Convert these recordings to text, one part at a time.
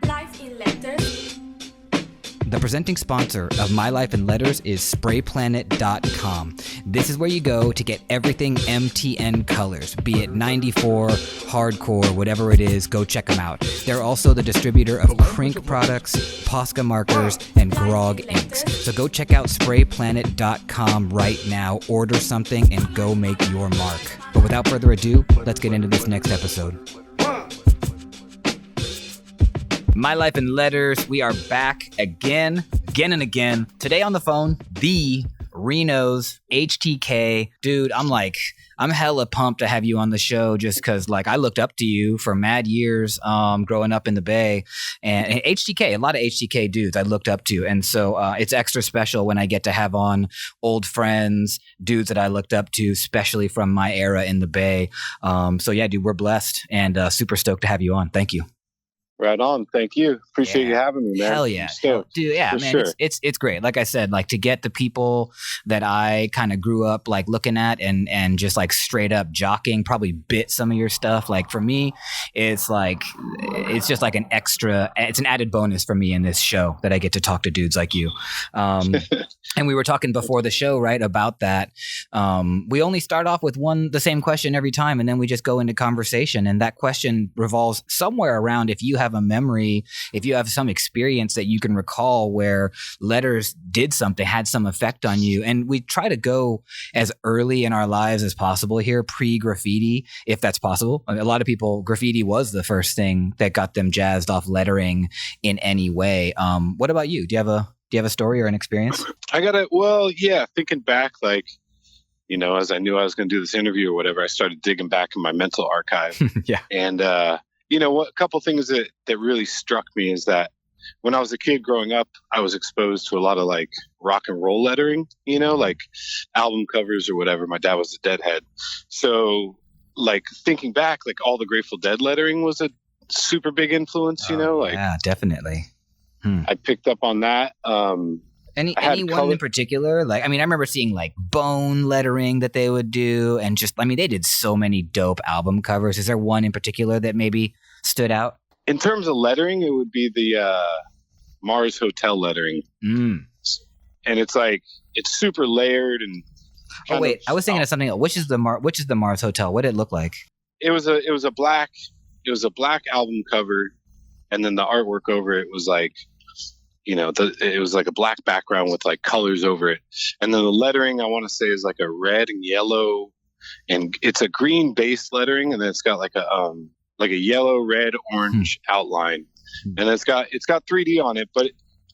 Life in Letters. The presenting sponsor of My Life in Letters is sprayplanet.com. This is where you go to get everything MTN colors, be it 94, hardcore, whatever it is, go check them out. They're also the distributor of Crink products, Posca markers, and Grog inks. So go check out sprayplanet.com right now, order something, and go make your mark. But without further ado, let's get into this next episode. My Life in Letters, we are back again and again. Today on the phone, the Renos HTK. Dude, I'm hella pumped to have you on the show just because, I looked up to you for mad years growing up in the Bay. And HTK, a lot of HTK dudes I looked up to. And so it's extra special when I get to have on old friends, dudes that I looked up to, especially from my era in the Bay. So yeah, dude, we're blessed and super stoked to have you on. Thank you. Right on. Thank you. Appreciate you having me, man. Hell yeah. Dude, yeah, man. Sure. It's great. Like I said, to get the people that I kind of grew up looking at and just straight up jocking, probably bit some of your stuff. For me, it's just an extra, it's an added bonus for me in this show that I get to talk to dudes like you. And we were talking before the show, right, about that. We only start off with the same question every time, and then we just go into conversation. And that question revolves somewhere around if you have a memory, if you have some experience that you can recall where letters did something, had some effect on you. And we try to go as early in our lives as possible here, pre-graffiti, if that's possible. A lot of people, graffiti was the first thing that got them jazzed off lettering in any way. What about you? Do you have a story or an experience? Thinking back, as I knew I was going to do this interview or whatever, I started digging back in my mental archive. Yeah. And, a couple things that really struck me is that when I was a kid growing up, I was exposed to a lot of rock and roll lettering, album covers or whatever. My dad was a Deadhead. So thinking back, all the Grateful Dead lettering was a super big influence, Yeah, definitely. I picked up on that. Anyone in particular? I remember seeing bone lettering that they would do, and they did so many dope album covers. Is there one in particular that maybe stood out? In terms of lettering, it would be the Mars Hotel lettering. And it's super layered and. Oh wait, I was thinking of something else. Which is the Mars Hotel? What did it look like? It was a black album cover, and then the artwork over it was it was a black background with colors over it. And then the lettering, I want to say, is a red and yellow, and it's a green base lettering. And then it's got a yellow, red, orange outline. And it's got 3D on it. But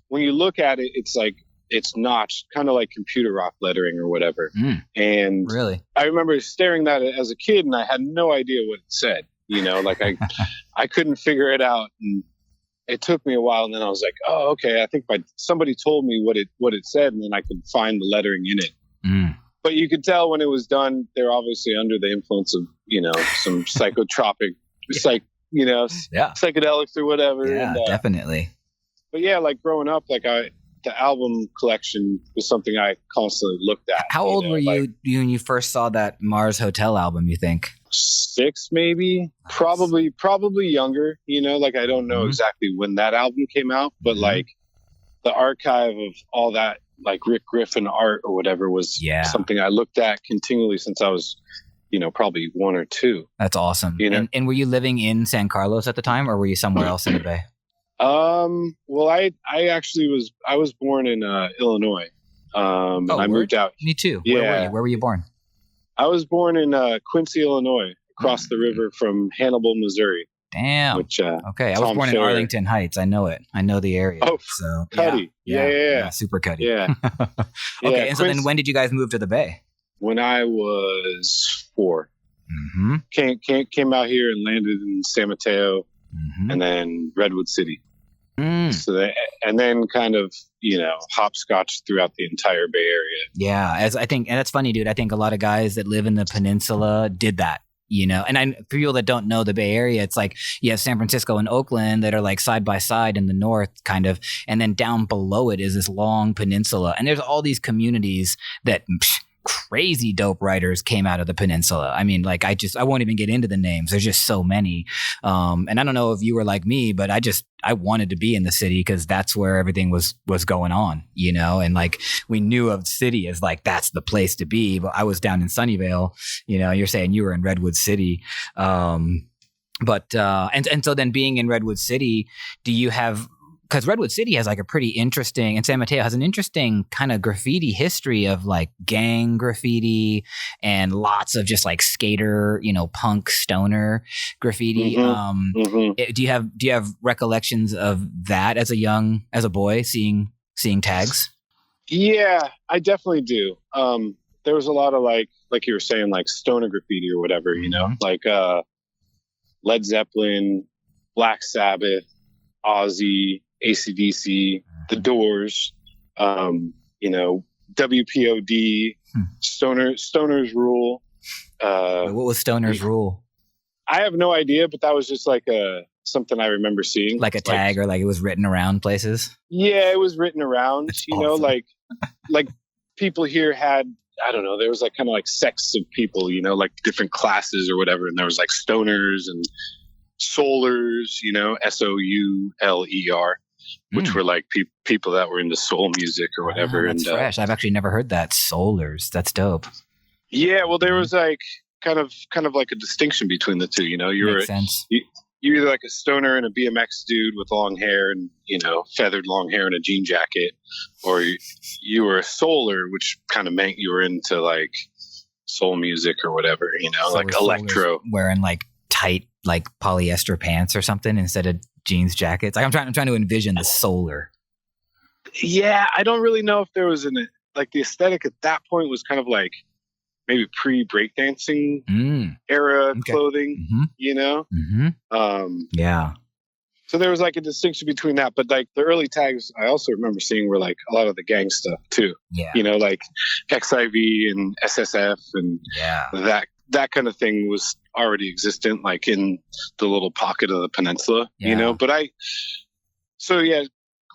when you look at it, it's notched, kind of like computer rock lettering or whatever. And really, I remember staring at it as a kid and I had no idea what it said, I couldn't figure it out. And it took me a while, and then I was like, "Oh, okay." I think somebody told me what it said, and then I could find the lettering in it. But you could tell when it was done, they're obviously under the influence of some psychotropic, psychedelics or whatever. Yeah, and, definitely. But yeah, growing up, the album collection was something I constantly looked at. How old were you when you first saw that Mars Hotel album? You think 6, maybe, probably younger. I don't know exactly when that album came out, but the archive of all that, Rick Griffin art or whatever, was something I looked at continually since I was, probably 1 or 2. That's awesome. And were you living in San Carlos at the time, or were you somewhere else in the Bay? Well, I was born in Illinois. And I moved out. Me too. Yeah. Where were you born? I was born in Quincy, Illinois, across the river from Hannibal, Missouri. Damn. Okay. I was born in Arlington Heights. I know it. I know the area. Oh, so Cuddy. Yeah. Super Cuddy. Yeah. Okay. And so then when did you guys move to the Bay? When I was 4. Came out here and landed in San Mateo and then Redwood City. So and then kind of, hopscotch throughout the entire Bay Area. Yeah, and that's funny, dude. I think a lot of guys that live in the peninsula did that. And for people that don't know the Bay Area, it's you have San Francisco and Oakland that are side by side in the north, kind of, and then down below it is this long peninsula, and there's all these communities that crazy dope writers came out of the peninsula. I mean, like I won't even get into the names. There's just so many. And I don't know if you were like me, but I wanted to be in the city because that's where everything was going on, you know, and like we knew of the city as like, that's the place to be. But I was down in Sunnyvale, you know, you're saying you were in Redwood City. But so then being in Redwood City, do you have, because Redwood City has like a pretty interesting, and San Mateo has an interesting kind of graffiti history of like gang graffiti and lots of just like skater, you know, punk stoner graffiti. Do you have recollections of that as a boy seeing tags? Yeah, I definitely do. There was a lot of like you were saying, like stoner graffiti or whatever, you know, like Led Zeppelin, Black Sabbath, Ozzy, AC/DC, The Doors, you know, WPOD, Stoner's Rule. What was Stoner's Rule? I have no idea, but that was just like something I remember seeing. Like a tag, or like it was written around places? Yeah, it was written around. That's you awesome. know, like people here had, I don't know, there was like kind of like sects of people, you know, like different classes or whatever. And there was like stoners and soulers, you know, SOULER, which were like people that were into soul music or whatever. That's fresh. I've actually never heard that. Soulers. That's dope. Yeah. Well, there was like kind of like a distinction between the two, you know, you're either like a stoner and a BMX dude with long hair and, you know, feathered long hair and a jean jacket, or you were a souler, which kind of meant you were into like soul music or whatever, you know, so like electro, wearing like tight like polyester pants or something instead of jeans jackets. Like I'm trying to envision the souler. Yeah, I don't really know if there was like the aesthetic at that point was kind of like maybe pre-breakdancing era clothing, you know? Yeah. So there was like a distinction between that, but like the early tags I also remember seeing were like a lot of the gang stuff too. Yeah. You know, like XIV and SSF and that kind of thing was already existent, like in the little pocket of the peninsula, you know? But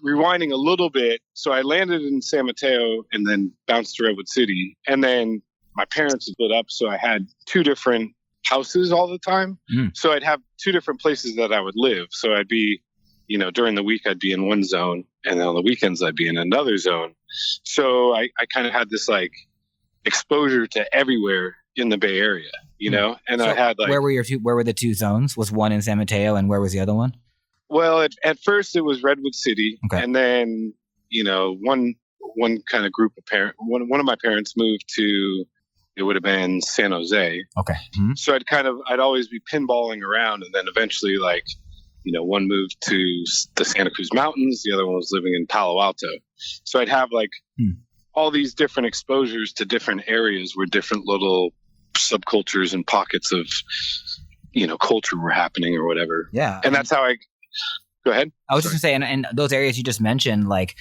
rewinding a little bit. So I landed in San Mateo and then bounced to Redwood City. And then my parents split up. So I had two different houses all the time. So I'd have two different places that I would live. So I'd be, you know, during the week I'd be in one zone and then on the weekends I'd be in another zone. So I kind of had this like exposure to everywhere in the Bay Area, you know? And so I had like, where were the two zones? Was one in San Mateo and where was the other one? Well, at first it was Redwood City. Okay. And then, you know, one kind of group of one of my parents moved to, it would have been San Jose. Okay. So I'd always be pinballing around, and then eventually, like, you know, one moved to the Santa Cruz Mountains, the other one was living in Palo Alto. So I'd have like all these different exposures to different areas where different little subcultures and pockets of, you know, culture were happening or whatever. Yeah. And that's how go ahead. I was just gonna say, and those areas you just mentioned, like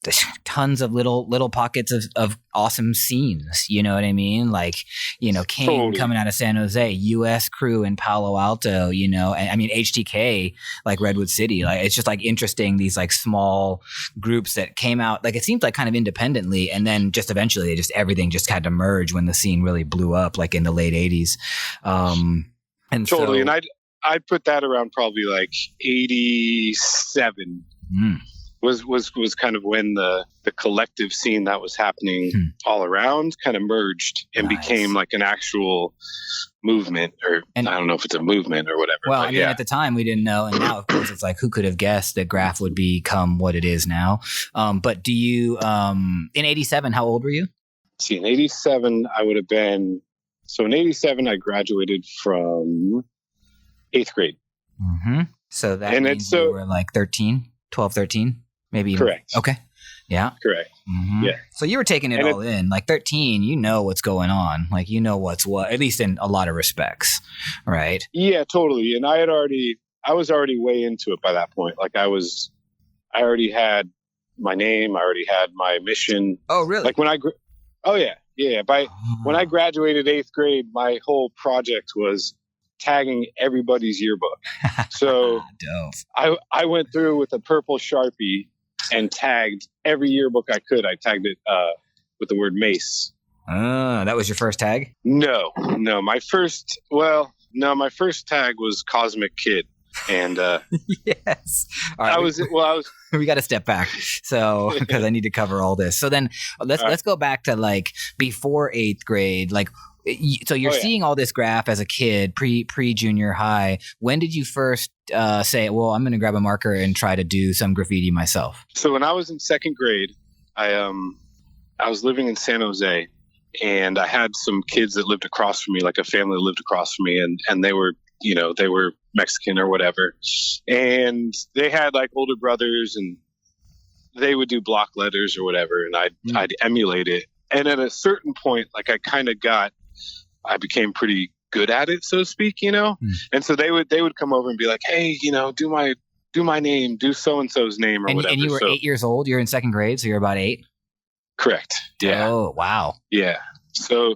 there's tons of little pockets of awesome scenes. You know what I mean? Like, you know, King coming out of San Jose, US Crew in Palo Alto, you know, and I mean HTK, like Redwood City. Like it's just like interesting, these like small groups that came out, like it seems like kind of independently, and then just eventually everything just had to merge when the scene really blew up, like in the late 80s. And totally. And I'd put that around probably like 87 was kind of when the collective scene that was happening all around kind of merged and became like an actual movement, or I don't know if it's a movement or whatever. Well, I mean, at the time we didn't know. And now, of course, it's like, who could have guessed that Graph would become what it is now? But do you, in 87, how old were you? See, in 87, I would have been, so in 87, I graduated from 8th grade. So that means you were like 12, 13, maybe. Correct. Okay. Yeah. Correct. Yeah. So you were taking it all in. Like 13, you know what's going on. Like, you know what's what, at least in a lot of respects. Right. Yeah, totally. And I was already way into it by that point. Like I already had my name. I already had my mission. Oh, really? Like when when I graduated 8th grade, my whole project was tagging everybody's yearbook. So I went through with a purple Sharpie and tagged every yearbook I could. I tagged it with the word Mace. That was your first tag? No. My first tag was Cosmic Kid. And yes. All right. We got to step back. So, because I need to cover all this. So then let's go back to like before 8th grade. Like, so you're seeing all this graph as a kid, pre junior high. When did you first say, well, I'm going to grab a marker and try to do some graffiti myself? So when I was in 2nd grade, I was living in San Jose, and I had some kids that lived across from me, like a family that lived across from me, and they were, they were Mexican or whatever. And they had like older brothers, and they would do block letters or whatever, and I'd emulate it. And at a certain point, like I became pretty good at it, so to speak, And so they would come over and be like, hey, do my name, do so-and-so's name or whatever. And you were 8 years old? You're in 2nd grade, so you're about 8? Correct. Yeah. Oh, wow. Yeah. So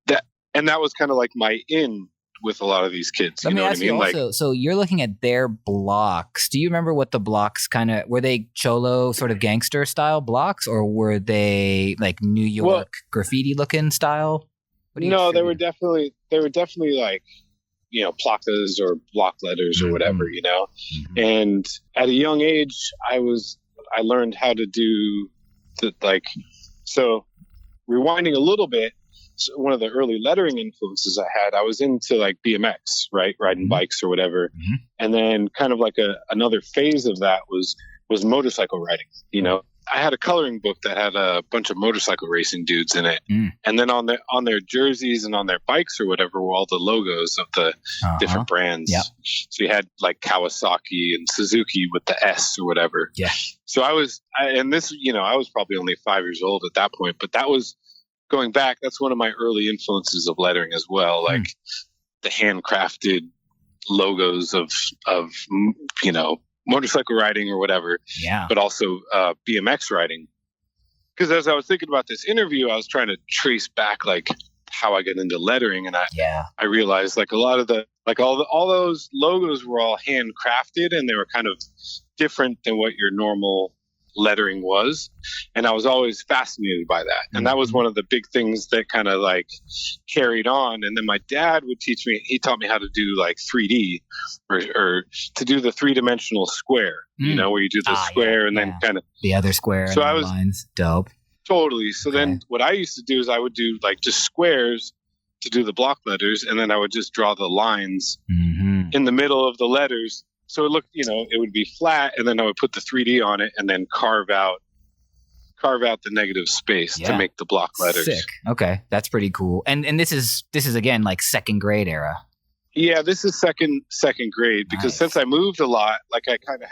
that was kind of like my in with a lot of these kids. Let me ask you also, so you're looking at their blocks. Do you remember what the blocks were they cholo sort of gangster style blocks, or were they like New York graffiti looking style? No, they were definitely like, placas or block letters or whatever, Mm-hmm. And at a young age, I learned how to do so rewinding a little bit. So one of the early lettering influences I had, I was into like BMX, right? Riding bikes or whatever. Mm-hmm. And then kind of like another phase of that was motorcycle riding, I had a coloring book that had a bunch of motorcycle racing dudes in it. And then on their jerseys and on their bikes or whatever were all the logos of the different brands. Yep. So you had like Kawasaki and Suzuki with the S or whatever. Yeah. So I was probably only 5 years old at that point, but that was going back. That's one of my early influences of lettering as well. Like the handcrafted logos of motorcycle riding or whatever, but also BMX riding. Because as I was thinking about this interview, I was trying to trace back like how I got into lettering, and I realized like a lot of all those logos were all handcrafted, and they were kind of different than what your normal lettering was, and I was always fascinated by that. And that was one of the big things that kind of like carried on. And then my dad would he taught me how to do like 3D or to do the 3-dimensional square, where you do the square and then kind of the other square. So and lines. Dope. Totally. So then what I used to do is I would do like just squares to do the block letters, and then I would just draw the lines in the middle of the letters. So it looked, it would be flat, and then I would put the 3D on it and then carve out the negative space to make the block letters. Sick. Okay. That's pretty cool. And this is again, like 2nd grade era. Yeah, this is second grade, because since I moved a lot, like I kind of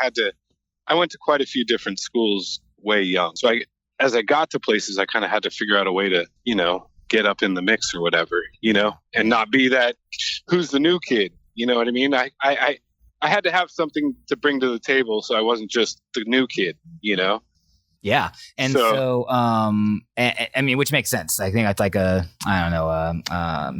I went to quite a few different schools way young. So as I got to places, I kind of had to figure out a way to, get up in the mix or whatever, and not be that, who's the new kid? You know what I mean? I had to have something to bring to the table, so I wasn't just the new kid, Yeah. And so I mean, which makes sense. I think that's like a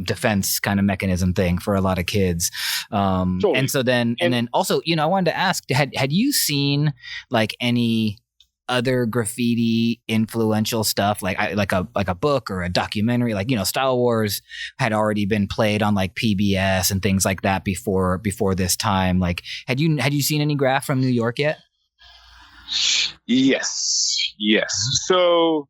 defense kind of mechanism thing for a lot of kids. Totally. And so then also, I wanted to ask, had you seen like any other graffiti influential stuff, like a book or a documentary? Like, Style Wars had already been played on like PBS and things like that before this time. Like, had you seen any graph from New York yet? Yes. So,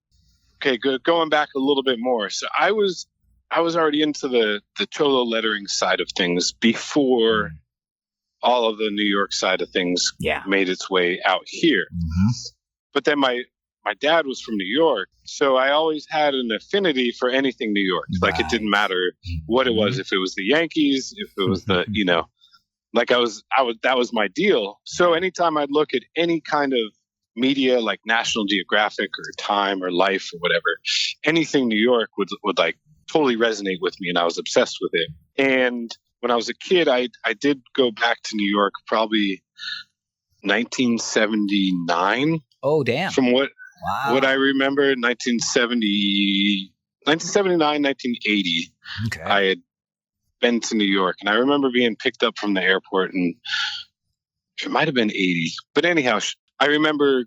okay, good. Going back a little bit more. So I was already into the cholo lettering side of things before all of the New York side of things made its way out here. But then my dad was from New York, so I always had an affinity for anything New York. Like it didn't matter what it was, if it was the Yankees, if it was the, like that was my deal. So anytime I'd look at any kind of media like National Geographic or Time or Life or whatever, anything New York would like totally resonate with me, and I was obsessed with it. And when I was a kid, I did go back to New York probably 1979. Oh, damn. From what I remember, 1979, 1980, I had been to New York, and I remember being picked up from the airport, and it might have been 80. But anyhow, I remember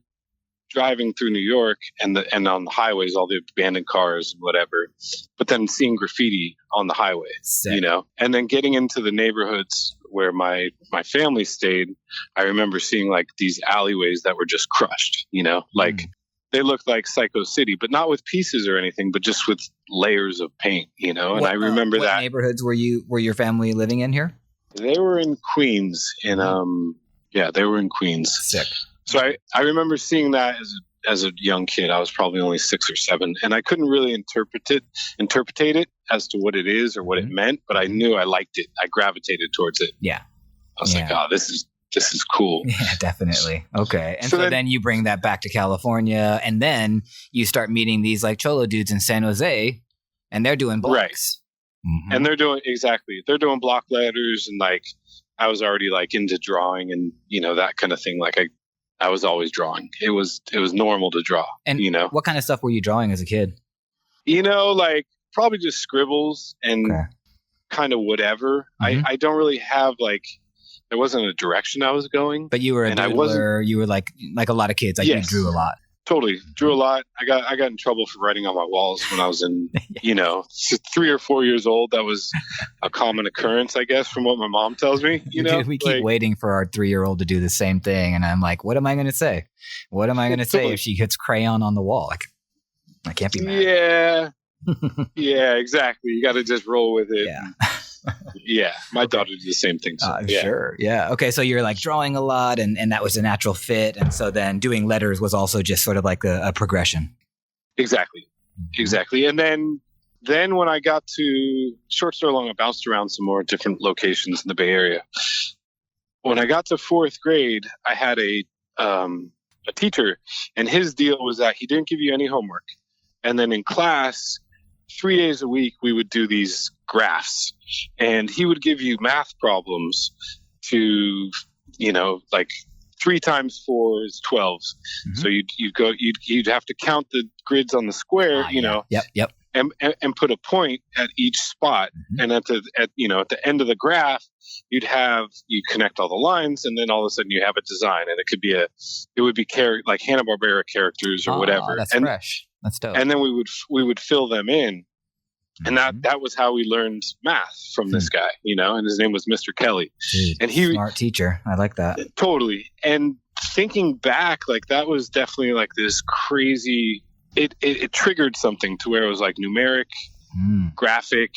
driving through New York and on the highways, all the abandoned cars and whatever, but then seeing graffiti on the highway, Sick. and then getting into the neighborhoods where my family stayed. I remember seeing like these alleyways that were just crushed, like they looked like Psycho City, but not with pieces or anything, but just with layers of paint, and I remember what neighborhoods were your family living in here? They were in Queens, they were in Queens. Sick. So I remember seeing that as a young kid. I was probably only 6 or 7, and I couldn't really interpretate it as to what it is or what it meant, but I knew I liked it. I gravitated towards it. Yeah. I was like, oh, this is cool. Yeah, definitely. Okay. And so then you bring that back to California, and then you start meeting these like cholo dudes in San Jose, and they're doing blocks. Right. Mm-hmm. And they're doing block letters, and like I was already like into drawing and that kind of thing. Like I was always drawing. It was normal to draw. And what kind of stuff were you drawing as a kid? Like probably just scribbles and kind of whatever. Mm-hmm. I don't really have like, there wasn't a direction I was going. But you were a doodler. You were like a lot of kids. Like you drew a lot. Totally. Drew a lot. I got in trouble for writing on my walls when I was in, 3 or 4 years old. That was a common occurrence, I guess, from what my mom tells me. Dude, we keep waiting for our 3-year-old to do the same thing. And I'm like, what am I going to say? What am I going to say if she hits crayon on the wall? Like, I can't be mad. Yeah. Yeah, exactly. You got to just roll with it. Yeah. Yeah, my daughter did the same thing. So, Sure. Yeah. Okay. So you're like drawing a lot and that was a natural fit. And so then doing letters was also just sort of like a progression. Exactly. And then when I got to short story long, I bounced around some more different locations in the Bay Area. When I got to 4th grade, I had a teacher, and his deal was that he didn't give you any homework. And then in class, 3 days a week, we would do these graphs, and he would give you math problems to, like 3 times 4 is 12. Mm-hmm. So you'd have to count the grids on the square, Yep. And put a point at each spot. Mm-hmm. And at the end of the graph, you connect all the lines, and then all of a sudden you have a design, and it would be like Hanna-Barbera characters or whatever. That's fresh. That's dope. And then we would fill them in. And that was how we learned math from this guy, and his name was Mr. Kelly. Dude, and he smart teacher. I like that. Totally. And thinking back, like that was definitely like this crazy, it triggered something to where it was like numeric, graphic,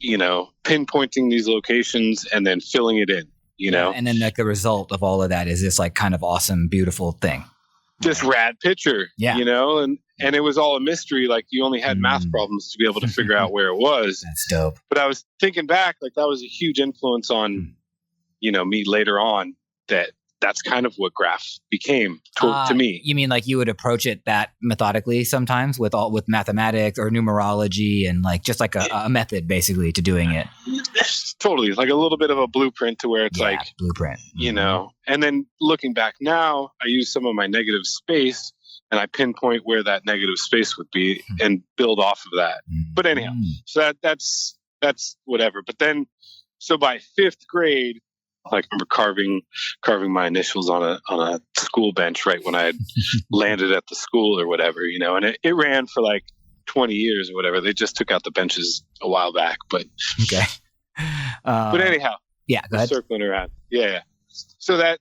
pinpointing these locations and then filling it in, And then like the result of all of that is this like kind of awesome, beautiful thing. Just rad picture, and it was all a mystery. Like you only had math problems to be able to figure out where it was. That's dope. But I was thinking back, like that was a huge influence on, me later on. That's kind of what graph became to me. You mean like you would approach it that methodically sometimes with mathematics or numerology and like just like a method basically to doing it? Totally. Like a little bit of a blueprint to where it's like blueprint, and then looking back now, I use some of my negative space and I pinpoint where that negative space would be and build off of that. But anyhow, so that's whatever. But then, so by 5th grade, like I remember carving my initials on a school bench right when I had landed at the school or whatever, and it ran for like 20 years or whatever. They just took out the benches a while back, but okay. But anyhow, go ahead. Circling around, So that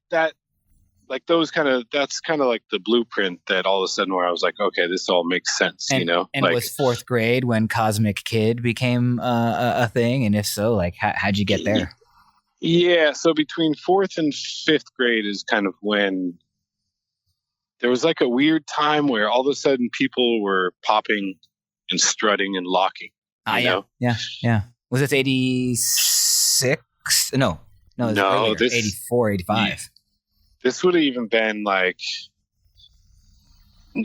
like that's kind of like the blueprint that all of a sudden where I was like, okay, this all makes sense, And like, it was 4th grade when Cosmic Kid became a thing, and if so, like how'd you get there? Yeah, so between 4th and 5th grade is kind of when there was like a weird time where all of a sudden people were popping and strutting and locking. Yeah. Was this 86? No, it was this 84, 85. Yeah. This would have even been like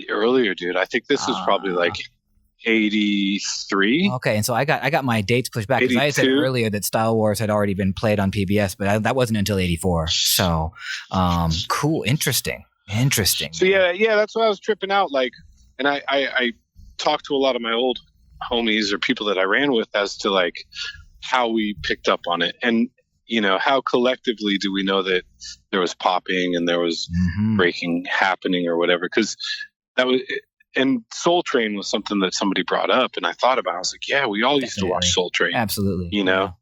earlier, dude. I think this was probably like 83. Okay, and so I got my dates pushed back because I said earlier that Style Wars had already been played on PBS, but that wasn't until 84. So, cool, interesting. So yeah, that's why I was tripping out. Like, and I talked to a lot of my old homies or people that I ran with as to like how we picked up on it, and how collectively do we know that there was popping and there was breaking happening or whatever? Because that was, and Soul Train was something that somebody brought up, and I thought about it. I was like, yeah, we all used to watch Soul Train. Absolutely.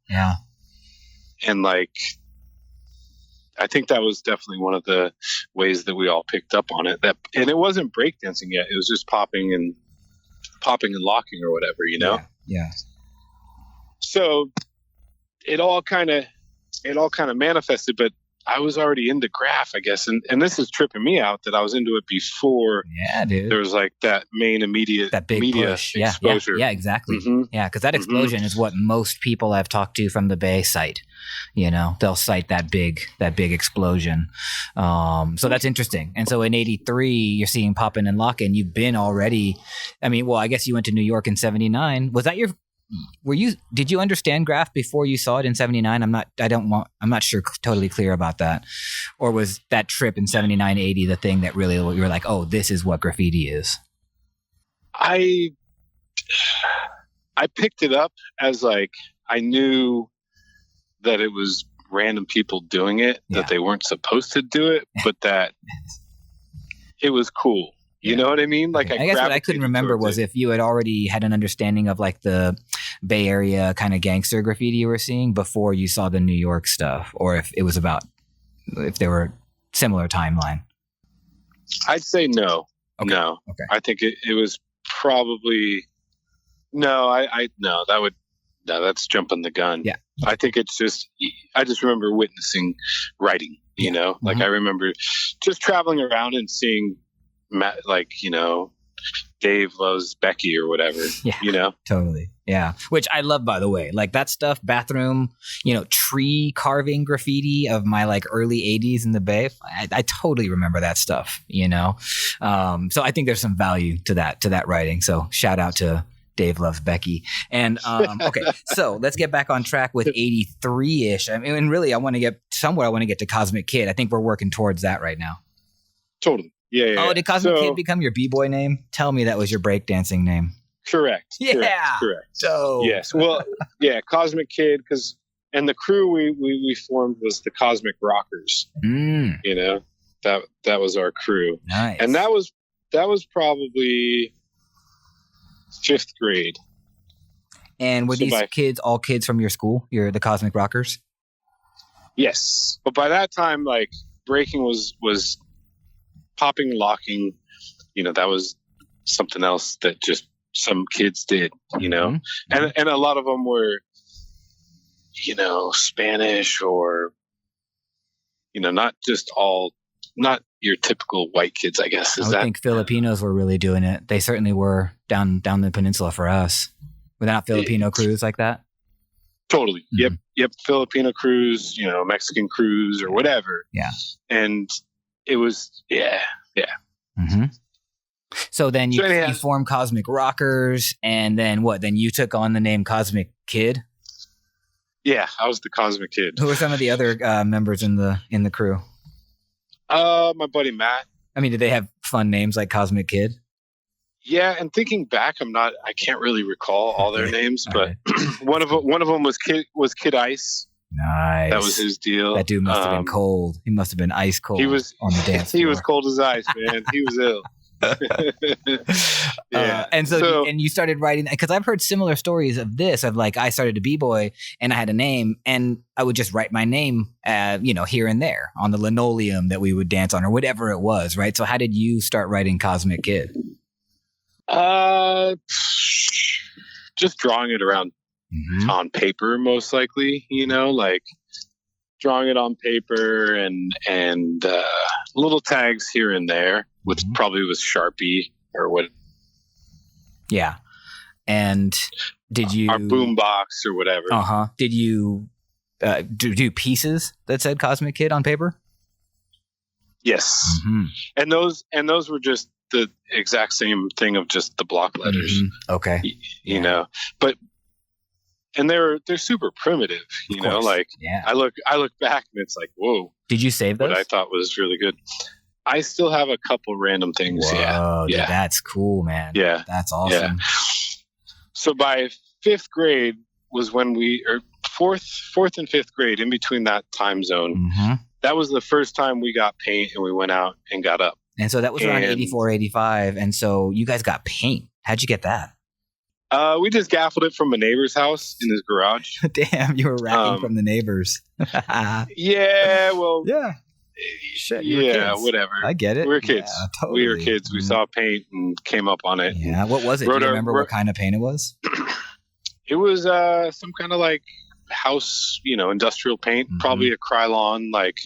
Yeah. And like, I think that was definitely one of the ways that we all picked up on it. And it wasn't breakdancing yet. It was just popping and locking or whatever, Yeah. So it all kind of manifested, but I was already into graph, I guess. And this is tripping me out that I was into it before. Yeah, dude. There was like that big media push. exposure. Yeah, exactly. Mm-hmm. Yeah, because that explosion is what most people I've talked to from the Bay cite. They'll cite that big explosion. So that's interesting. And so in '83, you're seeing poppin' and lockin'. You've been already. I guess you went to New York in '79. Was that your? Did you understand graph before you saw it in '79? I'm not sure totally clear about that. Or was that trip in '79, '80 the thing that really you were like, oh, this is what graffiti is? I picked it up as like, I knew that it was random people doing it, that they weren't supposed to do it, but that it was cool. You know what I mean? Like, I guess what I couldn't remember was if you had already had an understanding of like the Bay Area kind of gangster graffiti you were seeing before you saw the New York stuff, or if it was if they were similar timeline. I'd say no. Okay. No. Okay. I think it was probably no. That's jumping the gun. Yeah. I think I just remember witnessing writing. Like I remember just traveling around and seeing. Dave loves Becky or whatever. Yeah, totally. Yeah, which I love, by the way. Like that stuff, bathroom, tree carving graffiti of my like early '80s in the Bay. I totally remember that stuff. So I think there's some value to that writing. So shout out to Dave loves Becky. And okay, so let's get back on track with '83-ish. And really, I want to get to Cosmic Kid. I think we're working towards that right now. Totally. Yeah. Oh, did Cosmic Kid become your b-boy name? Tell me that was your breakdancing name. Correct. Yeah. Correct. So yes. Well, yeah, Cosmic Kid, and the crew we formed was the Cosmic Rockers. That was our crew. Nice. And that was probably 5th grade. And were these kids all kids from your school? You're the Cosmic Rockers? Yes. But by that time, like, breaking was popping, locking, that was something else that just some kids did, and a lot of them were, Spanish or, not your typical white kids, I guess. I think Filipinos were really doing it. They certainly were down the peninsula for us. Were they not Filipino crews like that? Totally. Mm-hmm. Yep. Filipino crews, Mexican crews or whatever. Yeah. And it was, yeah. Mm-hmm. So then you formed Cosmic Rockers, and then what? Then you took on the name Cosmic Kid? Yeah, I was the Cosmic Kid. Who were some of the other members in the crew? My buddy Matt. Did they have fun names like Cosmic Kid? Yeah, and thinking back, I can't really recall all their names, but one of them was Kid Ice. Nice. That was his deal. That dude must have been cold. He must have been ice cold. He was on the dance floor. He was cold as ice, man. He was ill. Yeah. And you started writing, because I've heard similar stories of this, of like, I started to b-boy and I had a name and I would just write my name, here and there on the linoleum that we would dance on or whatever it was. Right. So how did you start writing Cosmic Kid? Just drawing it around on paper, most likely, like drawing it on paper and little tags here and there with probably with Sharpie or what. Yeah. And did you our boom box or whatever? Did you do pieces that said Cosmic Kid on paper? Yes. And those were just the exact same thing of just the block letters. Okay. And they're super primitive, I look back and it's like, whoa. Did you save those? What I thought was really good. I still have a couple random things. Whoa, yeah. That's cool, man. Yeah. That's awesome. Yeah. So by 5th grade, was when fourth and fifth grade, in between that time zone. Mm-hmm. That was the first time we got paint and we went out and got up. And so that was around 84, 85. And so you guys got paint. How'd you get that? We just gaffled it from a neighbor's house in his garage. Damn, you were racking from the neighbors. Yeah, well. Yeah. Shit, yeah, whatever. I get it. We were kids. Yeah, totally. We were kids. We saw paint and came up on it. Yeah, what was it? Do you remember what kind of paint it was? It was some kind of like house, industrial paint, probably a Krylon, like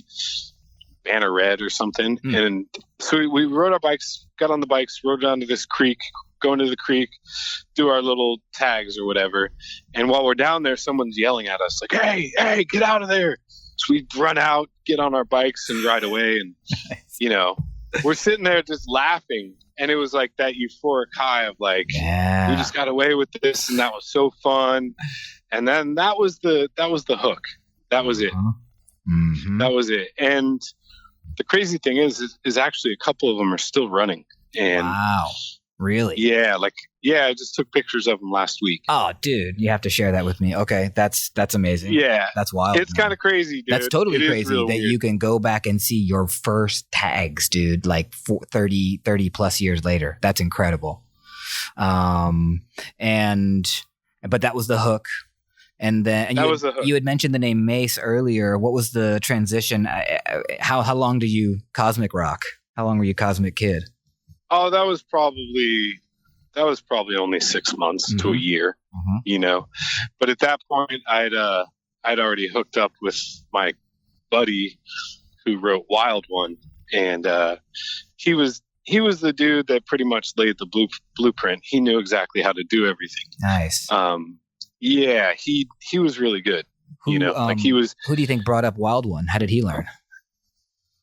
Banner Red or something. And so we rode our bikes, got on the bikes, rode down to this creek, go into the creek, do our little tags or whatever. And while we're down there, someone's yelling at us like, hey, get out of there. So we run out, get on our bikes and ride away. And, we're sitting there just laughing. And it was like that euphoric high of like, we just got away with this. And that was so fun. And then that was the hook. That was it. Mm-hmm. That was it. And the crazy thing is actually a couple of them are still running. And wow. Really? Yeah. I just took pictures of them last week. Oh, dude, you have to share that with me. Okay. That's amazing. Yeah. That's wild. It's kind of crazy, dude. That's totally crazy that you can go back and see your first tags, dude, like 30 plus years later. That's incredible. But that was the hook. And then you had mentioned the name Mace earlier. What was the transition? How long do you Cosmic rock? How long were you Cosmic Kid? Oh, that was probably only 6 months to a year, But at that point, I'd already hooked up with my buddy who wrote Wild One, and he was the dude that pretty much laid the blueprint. He knew exactly how to do everything. Nice. Yeah, he was really good. He was. Who do you think brought up Wild One? How did he learn?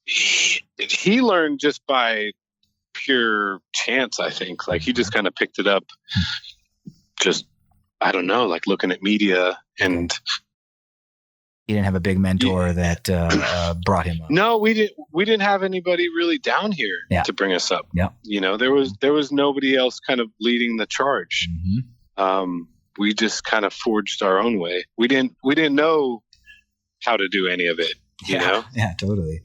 He learned just by pure chance, I think. Like he just kind of picked it up. Just I don't know, like looking at media, and he didn't have a big mentor that brought him up. No, we didn't have anybody really down here to bring us up. Yeah, there was nobody else kind of leading the charge. We just kind of forged our own way. We didn't know how to do any of it. You know? Yeah, totally.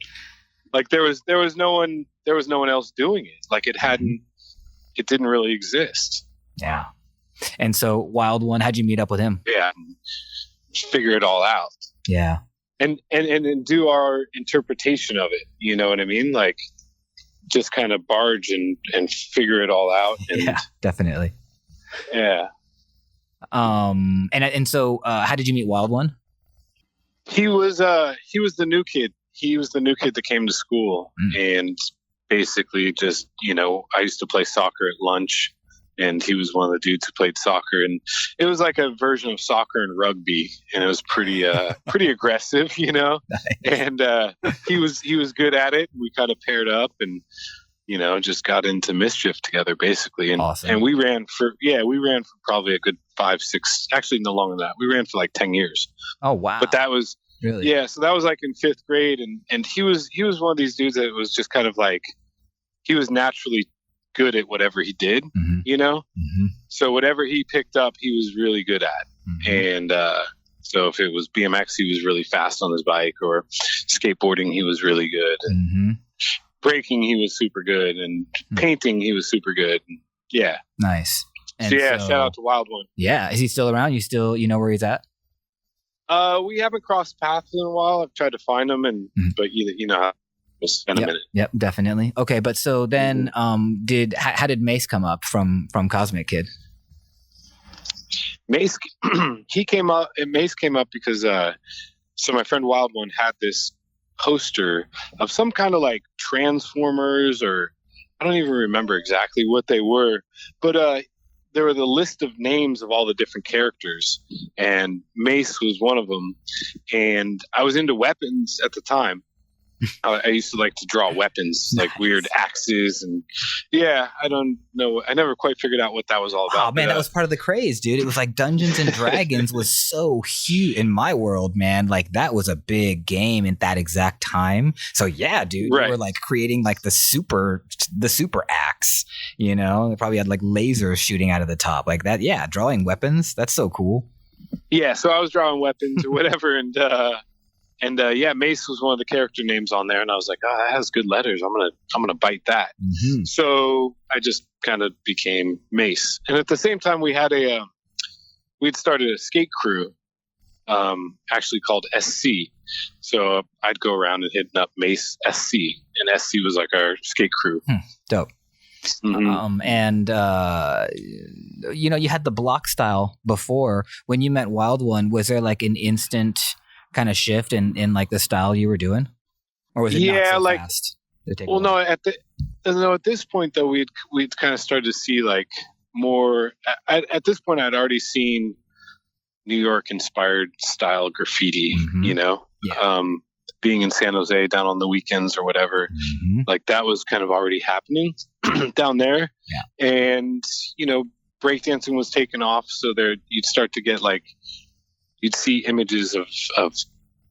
Like there was no one else doing it. Like it didn't really exist. Yeah. And so Wild One, how'd you meet up with him? Yeah. Figure it all out. Yeah. And do our interpretation of it. You know what I mean? Like just kind of barge and figure it all out. And, yeah, definitely. Yeah. And so how did you meet Wild One? He was the new kid. He was the new kid that came to school, and basically just, I used to play soccer at lunch, and he was one of the dudes who played soccer, and it was like a version of soccer and rugby, and it was pretty aggressive, Nice. And he was good at it. We kind of paired up and just got into mischief together basically. And awesome. And we ran for probably a good 5, 6, actually no longer than that. We ran for like 10 years. Oh, wow. But that was really, yeah. So that was like in 5th grade. And he was one of these dudes that was just kind of like, he was naturally good at whatever he did, So whatever he picked up, he was really good at. And, so if it was BMX, he was really fast on his bike, or skateboarding, he was really good. Breaking, he was super good, and painting, he was super good. Yeah. Nice. And so shout out to Wild One. Yeah. Is he still around? You still, where he's at? We haven't crossed paths in a while. I've tried to find him, but you know, it's been a minute. Yep, definitely. Okay, but so then, how did Mace come up from Cosmic Kid? Mace, Mace came up because, so my friend Wild One had this poster of some kind of like Transformers, or I don't even remember exactly what they were, but there were the list of names of all the different characters, and Mace was one of them. And I was into weapons at the time. I used to like to draw weapons, like weird axes, and I don't know. I never quite figured out what that was all about. Oh man, that was part of the craze, dude. It was like Dungeons and Dragons was so huge in my world, man. Like that was a big game in that exact time. So yeah, dude, right. We were like creating like the super axe. They probably had like lasers shooting out of the top, like that. Yeah, drawing weapons. That's so cool. Yeah, so I was drawing weapons or whatever, and yeah, Mace was one of the character names on there, and I was like, oh, that has good letters. I'm gonna bite that. Mm-hmm. So I just kind of became Mace, and at the same time, we'd started a skate crew, actually called SC. So I'd go around and hitting up Mace SC, and SC was like our skate crew. Dope. Mm-hmm. And you had the block style before. When you met Wild One, was there like an instant kind of shift in like the style you were doing, or was it not so fast? Well, no. At this point though, we'd kind of started to see like more. At this point, I'd already seen New York inspired style graffiti. Mm-hmm. Being in San Jose down on the weekends or whatever, mm-hmm. like that was kind of already happening down there. Yeah. And breakdancing was taking off, so there you'd start to get like you'd see images of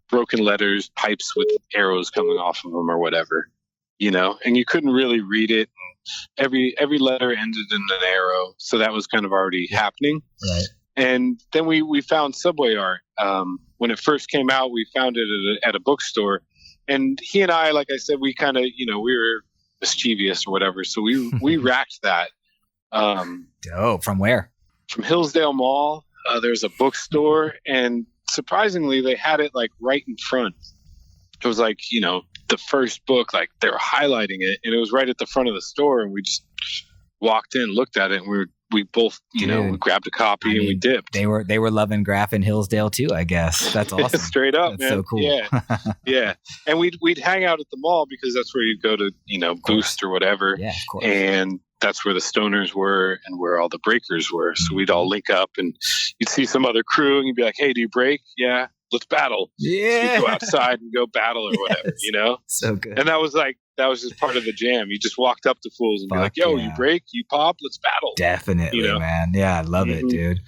broken letters, pipes with arrows coming off of them or whatever, and you couldn't really read it. Every letter ended in an arrow, so that was kind of already happening. Right. And then we found Subway art. When it first came out, we found it at a bookstore, and he and I, like I said, we kind of we were mischievous or whatever, so we racked that. From where? From Hillsdale Mall. There's a bookstore, and surprisingly, they had it like right in front. It was like the first book, like they were highlighting it, and it was right at the front of the store, and we just walked in, looked at it, and we both, we grabbed a copy and we dipped. They were loving Graph in Hillsdale too, I guess. That's awesome. Straight up, that's man. So cool. Yeah, yeah. And we'd hang out at the mall because that's where you go to, Boost or whatever. Yeah, of course. And that's where the stoners were and where all the breakers were. So we'd all link up, and you'd see some other crew, and you'd be like, "Hey, do you break? Yeah, let's battle." Yeah. So we'd go outside and go battle or whatever, So good. And that was just part of the jam. You just walked up to fools and be like, "Yo, you break, you pop, let's battle." Definitely, man. Yeah, I love it, dude.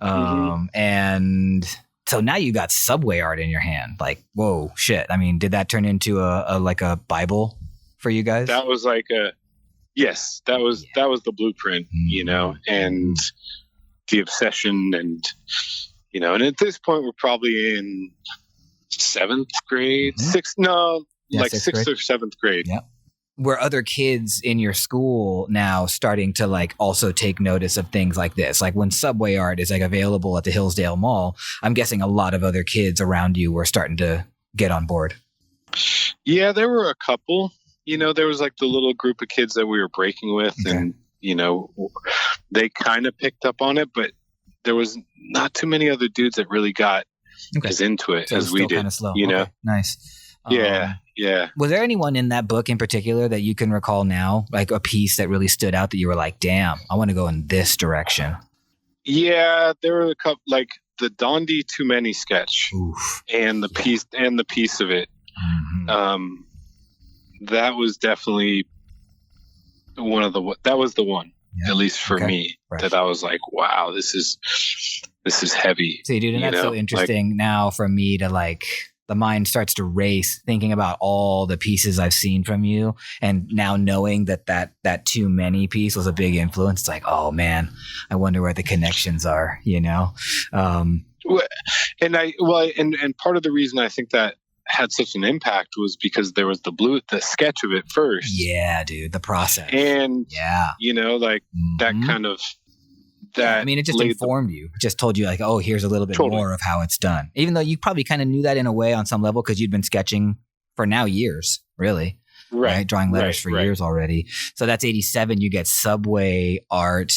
And so now you got Subway art in your hand. Like, whoa, shit. I mean, did that turn into a Bible for you guys? That was like yes, that was the blueprint, and the obsession, and and at this point we're probably in 7th grade, sixth or 7th grade. Yeah. Were other kids in your school now starting to like also take notice of things like this? Like when Subway art is like available at the Hillsdale Mall, I'm guessing a lot of other kids around you were starting to get on board. Yeah, there were a couple. There was like the little group of kids that we were breaking with, and they kind of picked up on it, but there was not too many other dudes that really got as into it as we did. Kind of slow. Okay. Nice. Yeah. Was there anyone in that book in particular that you can recall now, like a piece that really stood out that you were like, damn, I want to go in this direction? Yeah, there were a couple, like the Dondi Too Many sketch. Oof. And the piece of it. Mm-hmm. That was definitely the one, at least for me, that I was like, wow, this is heavy. See, dude, and that's so interesting now for me to like, the mind starts to race thinking about all the pieces I've seen from you. And now knowing that Too Many piece was a big influence, it's like, oh man, I wonder where the connections are, And part of the reason I think that had such an impact was because there was the sketch of it first. Yeah, dude, the process. And that kind of, that I mean, it just informed you. It just told you like, oh, here's a little bit more of how it's done. Even though you probably kind of knew that in a way on some level because you'd been sketching for now years, really. Right? Drawing letters for years already. So that's 87. You get Subway art.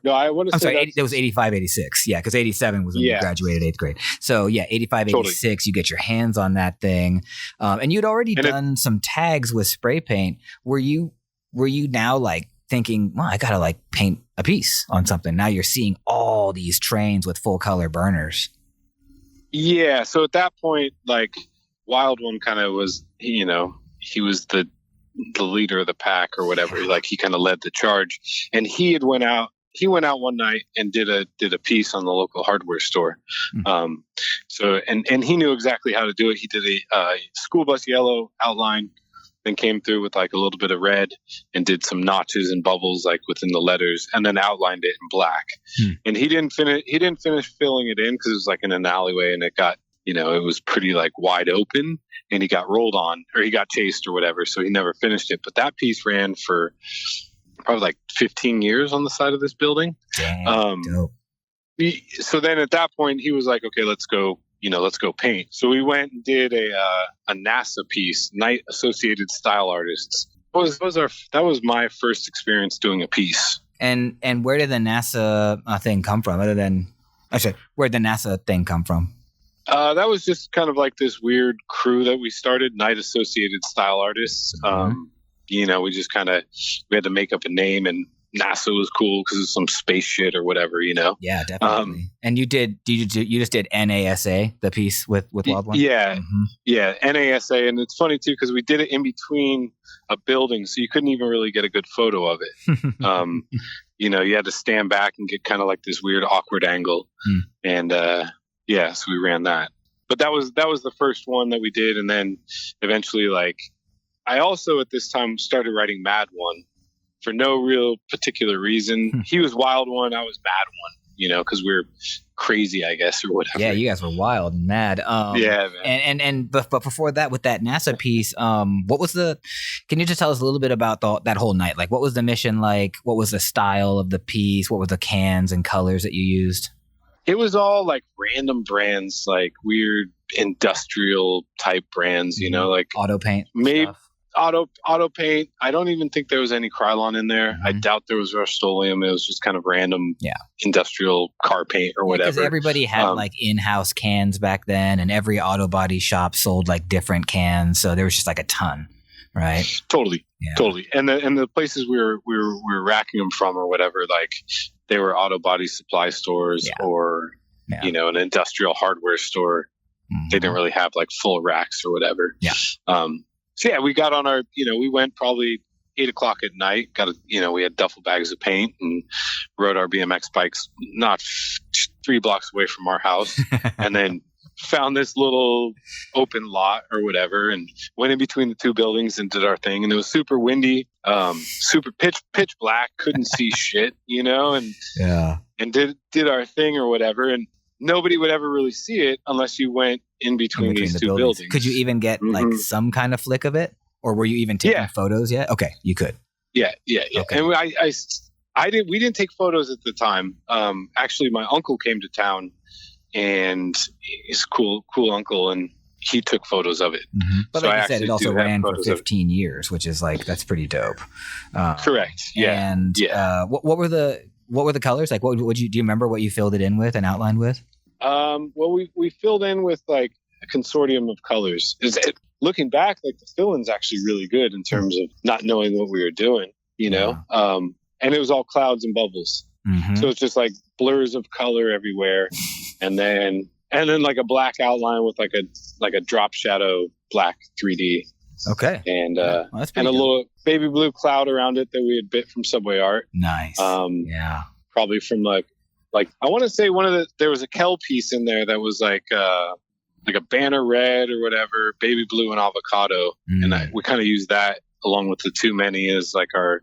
No, I want to say sorry, that was 85, 86. Yeah, because 87 was when you graduated 8th grade. So yeah, 85, 86, you get your hands on that thing. And you'd already done some tags with spray paint. Were you now like thinking, well, I gotta like paint a piece on something? Now you're seeing all these trains with full color burners. Yeah. So at that point, like Wild One kind of was, he was the leader of the pack or whatever. Like he kind of led the charge, and he went out one night and did a piece on the local hardware store. So, and he knew exactly how to do it. He did a school bus yellow outline, then came through with like a little bit of red and did some notches and bubbles like within the letters, and then outlined it in black. And he didn't finish filling it in because it was like in an alleyway, and it got, it was pretty like wide open, and he got rolled on, or he got chased or whatever, so he never finished it. But that piece ran for probably like 15 years on the side of this building. Damn, dope. So then at that point he was like, okay, let's go paint. So we went and did a NASA piece, Night Associated Style Artists. That was my first experience doing a piece. And where did the NASA thing come from? Where did the NASA thing come from? That was just kind of like this weird crew that we started, Night Associated Style Artists. We just we had to make up a name, and NASA was cool because it's some space shit or whatever, Yeah, definitely. And you just did NASA, the piece with Wild One? Yeah. Yeah, NASA. And it's funny too, because we did it in between a building, so you couldn't even really get a good photo of it. You had to stand back and get kind of like this weird awkward angle. And so we ran that. But that was the first one that we did. And then eventually, like, I also at this time started writing Mad One. For no real particular reason. He was Wild One, I was Mad One, because we were crazy, I guess, or whatever. Yeah, you guys were wild and mad. Yeah, man. But before that, with that NASA piece, can you just tell us a little bit about that whole night? Like, what was the mission like? What was the style of the piece? What were the cans and colors that you used? It was all like random brands, like weird industrial type brands, like auto paint. Maybe stuff. Auto paint. I don't even think there was any Krylon in there. I doubt there was Rust-Oleum. It was just kind of random industrial car paint or whatever. Because everybody had like in-house cans back then, and every auto body shop sold like different cans. So there was just like a ton, right? Totally. And the places we were racking them from or whatever, like they were auto body supply stores or an industrial hardware store. They didn't really have like full racks or whatever. So we got on our, we went probably 8:00 at night, we had duffel bags of paint and rode our BMX bikes, not 3 blocks away from our house, and then found this little open lot or whatever and went in between the two buildings and did our thing. And it was super windy, super pitch black, couldn't see shit, and did our thing or whatever. And nobody would ever really see it unless you went in between these two buildings. Could you even get like some kind of flick of it, or were you even taking photos yet? Okay, you could. Yeah. Okay. And we didn't take photos at the time. Actually, my uncle came to town, and he's cool uncle, and he took photos of it. But like you said, it also ran for 15 years, which is like, that's pretty dope. Correct. Yeah. And what were the colors? Like, do you remember what you filled it in with and outlined with? Well, we filled in with like a consortium of colors. Looking back, like the fill-in's actually really good in terms of not knowing what we were doing, and it was all clouds and bubbles. So it's just like blurs of color everywhere. and then like a black outline with like a drop shadow black 3D. Okay. And a little baby blue cloud around it that we had bit from Subway Art. Nice. Probably from like I want to say there was a Kel piece in there that was like a banner red or whatever, baby blue and avocado, and we kind of used that along with the Too Many as like our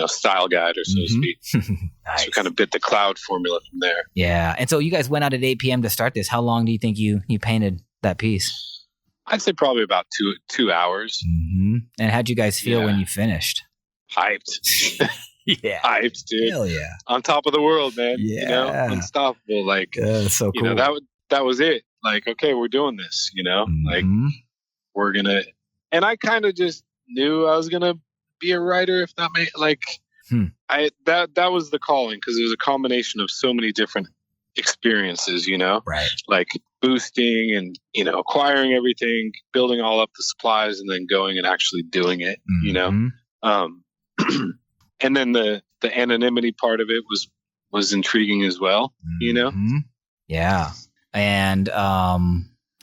style guide, or so to speak. Nice. So we kind of bit the cloud formula from there. Yeah. And so you guys went out at 8 p.m. to start this. How long do you think you painted that piece? I'd say probably about two hours. And how'd you guys feel when you finished? Hyped. Yeah. Hyped, dude. Hell yeah. On top of the world, man. Yeah. Unstoppable. Like, so cool. That was it. Like, okay, we're doing this, like we're going to, and I kind of just knew I was going to be a writer, if that made like, that was the calling, because it was a combination of so many different experiences, right? Like boosting and, acquiring everything, building all up the supplies, and then going and actually doing it, and then the anonymity part of it was intriguing as well, Yeah. And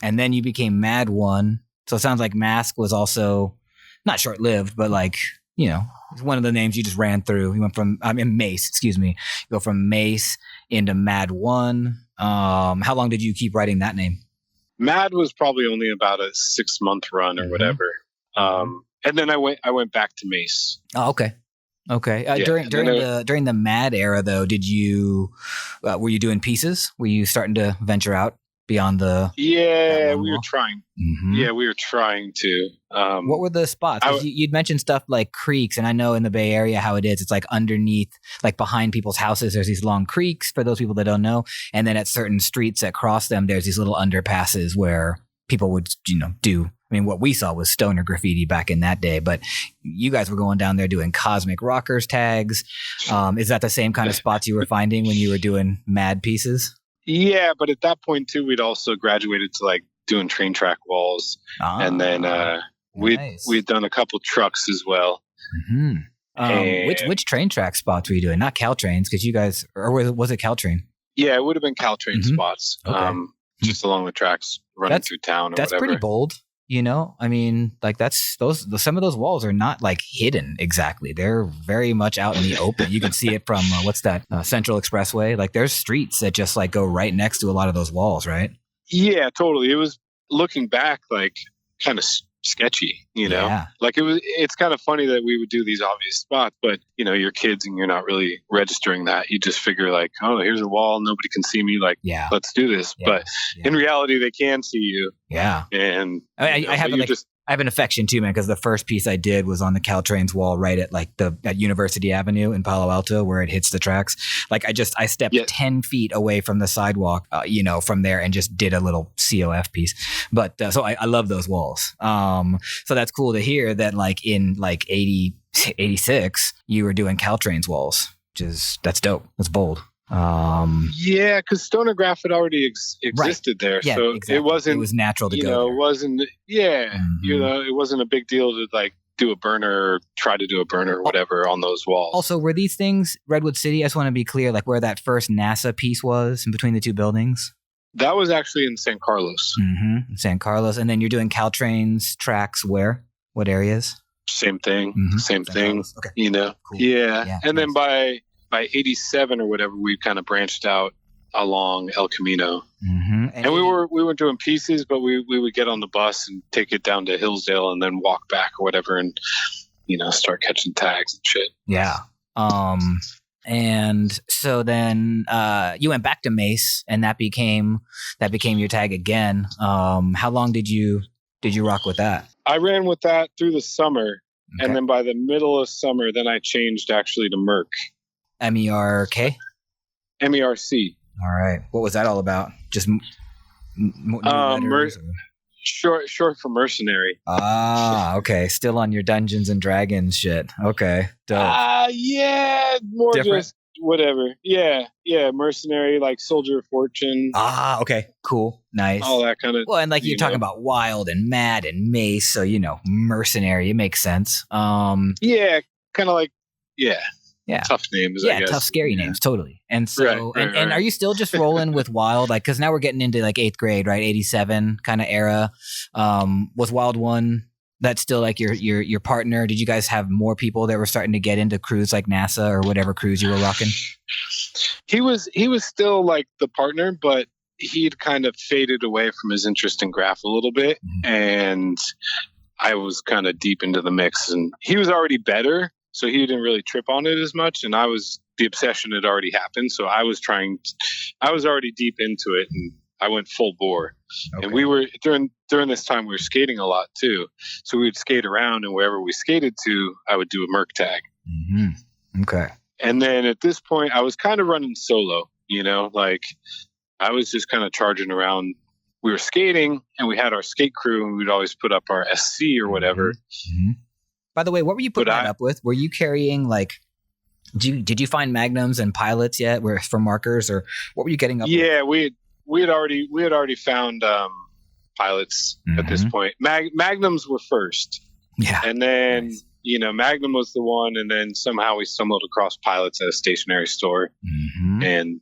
then you became Mad One. So it sounds like Mask was also not short-lived, but like, one of the names you just ran through. You went from, Mace, excuse me. You go from Mace into Mad One. How long did you keep writing that name? Mad was probably only about a 6-month run or whatever. And then I went back to Mace. Oh, okay. During the Mad era, though, did you were you doing pieces? Were you starting to venture out beyond the? Yeah, we were trying. Mm-hmm. Yeah, we were trying to. What were the spots? You'd mentioned stuff like creeks, and I know in the Bay Area how it is. It's like underneath, like behind people's houses, there's these long creeks. For those people that don't know, and then at certain streets that cross them, there's these little underpasses where people would, do. I mean, what we saw was stoner graffiti back in that day, but you guys were going down there doing Cosmic Rockers tags. Is that the same kind of spots you were finding when you were doing mad pieces? Yeah, but at that point too, we'd also graduated to like doing train track walls, and then we'd done a couple trucks as well. Mm-hmm. Which train track spots were you doing? Not Caltrains, because you guys, or was it Caltrain? Yeah, it would have been Caltrain spots. Okay. Just along the tracks, running through town. Or that's whatever. Pretty bold. I mean, like some of those walls are not like hidden exactly. They're very much out in the open. You can see it from what's that Central Expressway? Like there's streets that just like go right next to a lot of those walls, right? Yeah, totally. It was looking back like kind of sketchy, Yeah. Like it's kind of funny that we would do these obvious spots, but you're kids and you're not really registering that. You just figure like, oh, here's a wall. Nobody can see me. Like, let's do this. Yeah. But in reality, they can see you. Yeah. And I have an affection too, man, because the first piece I did was on the Caltrain's wall right at like at University Avenue in Palo Alto where it hits the tracks. Like I stepped 10 feet away from the sidewalk, from there and just did a little COF piece. But so I love those walls. So that's cool to hear that like in like 86, you were doing Caltrain's walls, that's dope. That's bold. Because stoner graph had already existed there, so exactly. It was natural to go there. It wasn't it wasn't a big deal to like do a burner or try to do a burner or whatever on those walls. Also, were these things Redwood City? I just want to be clear, like where that first NASA piece was in between the two buildings. That was actually in San Carlos. In San Carlos, and then you're doing Caltrain's tracks where? What areas? Same thing. Same thing. Okay. Cool. Yeah. And then by 87 or whatever, we kind of branched out along El Camino. And we were doing pieces, but we would get on the bus and take it down to Hillsdale and then walk back or whatever and, start catching tags and shit. Yeah. And so then you went back to Mace and that became your tag again. How long did you rock with that? I ran with that through the summer. Okay. And then by the middle of summer, then I changed actually to Merc. MERK? MERC. All right. What was that all about? Just short for mercenary. Okay. Still on your Dungeons and Dragons shit. Okay. Dope. Yeah, more different? Just whatever. Yeah, mercenary, like Soldier of Fortune. Okay. Cool. Nice. All that kind of. Well, and like you're talking about Wild and Mad and Mace, so mercenary. It makes sense. Yeah, kind of like tough names. I guess. Tough, scary names, totally. And so, and are you still just rolling with Wild? Like, because now we're getting into like 8th grade, right? 87 kind of era. Was Wild one? That's still like your partner. Did you guys have more people that were starting to get into crews like NASA or whatever crews you were rocking? He was still like the partner, but he'd kind of faded away from his interest in graph a little bit, and I was kind of deep into the mix, and he was already better. So he didn't really trip on it as much, and the obsession had already happened. So I was already deep into it, and I went full bore. Okay. And we were during this time we were skating a lot too. So we would skate around, and wherever we skated to, I would do a Merc tag. Okay. And then at this point, I was kind of running solo. Like I was just kind of charging around. We were skating, and we had our skate crew, and we'd always put up our SC or whatever. By the way, what were you putting that up with? Were you carrying like, did you find magnums and pilots yet? Were for markers, or what were you getting up with? Yeah, we had already found pilots at this point. Magnums were first. Yeah. And then, Magnum was the one, and then somehow we stumbled across pilots at a stationery store, and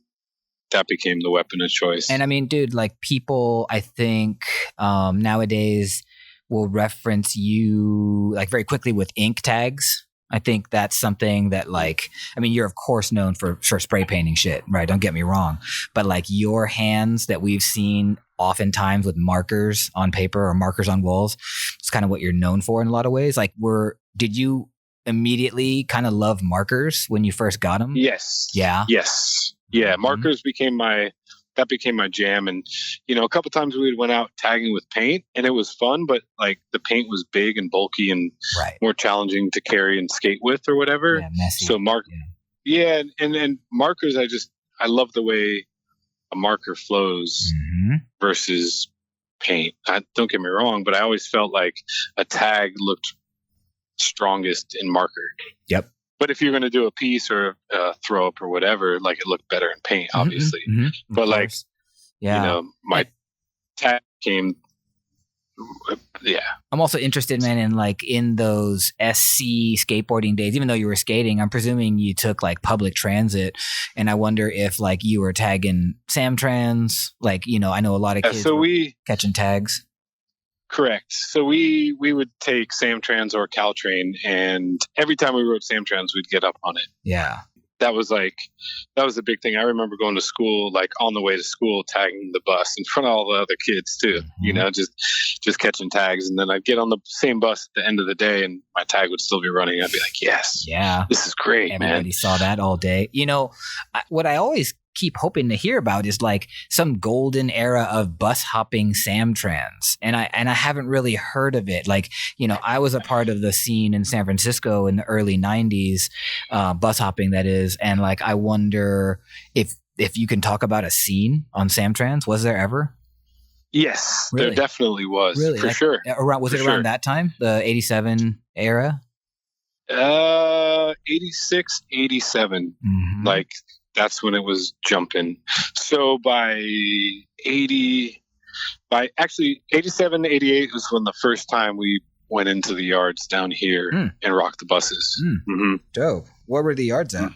that became the weapon of choice. And I mean, dude, like people, I think nowadays will reference you like very quickly with ink tags. I think that's something that like, I mean, you're of course known for spray painting shit, right? Don't get me wrong. But like your hands that we've seen oftentimes with markers on paper or markers on walls, it's kind of what you're known for in a lot of ways. Like, did you immediately kind of love markers when you first got them? Yes. Yeah. Yes. Yeah. Markers became my jam. And, a couple times we went out tagging with paint, and it was fun, but like the paint was big and bulky and more challenging to carry and skate with or whatever. Yeah, messy. So and markers, I love the way a marker flows versus paint. Don't get me wrong, but I always felt like a tag looked strongest in marker. Yep. But if you're going to do a piece or a throw up or whatever, like it looked better in paint, obviously. But like, my tag came. Yeah. I'm also interested, man, in those SC skateboarding days. Even though you were skating, I'm presuming you took like public transit, and I wonder if like you were tagging Samtrans. Like, I know a lot of kids were catching tags. Correct. So we would take Samtrans or Caltrain, and every time we rode Samtrans, we'd get up on it. Yeah. That was a big thing. I remember going to school, like on the way to school, tagging the bus in front of all the other kids too, just catching tags. And then I'd get on the same bus at the end of the day and my tag would still be running. I'd be like, yes, this is great, man. Everybody saw that all day. What I always keep hoping to hear about is like some golden era of bus hopping Samtrans. And I haven't really heard of it. Like, I was a part of the scene in San Francisco in the early 90s, bus hopping that is. And like, I wonder if you can talk about a scene on Samtrans. Was there ever? Yes, really? There definitely was. Really? For sure. Around that time? The 87 era? 86, 87. Like, that's when it was jumping. So by 87, 88 was when the first time we went into the yards down here and rocked the buses. Dope. Where were the yards at?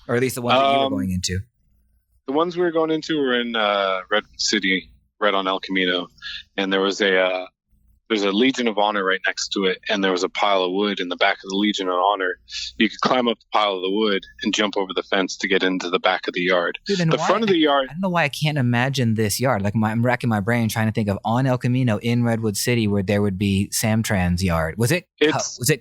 Or at least the ones that you were going into? The ones we were going into were in Redwood City, right on El Camino. And there was there's a Legion of Honor right next to it, and there was a pile of wood in the back of the Legion of Honor. You could climb up the pile of the wood and jump over the fence to get into the back of the yard. Dude, front of the yard. I don't know why I can't imagine this yard. Like I'm racking my brain trying to think of on El Camino in Redwood City where there would be Samtrans yard. Was it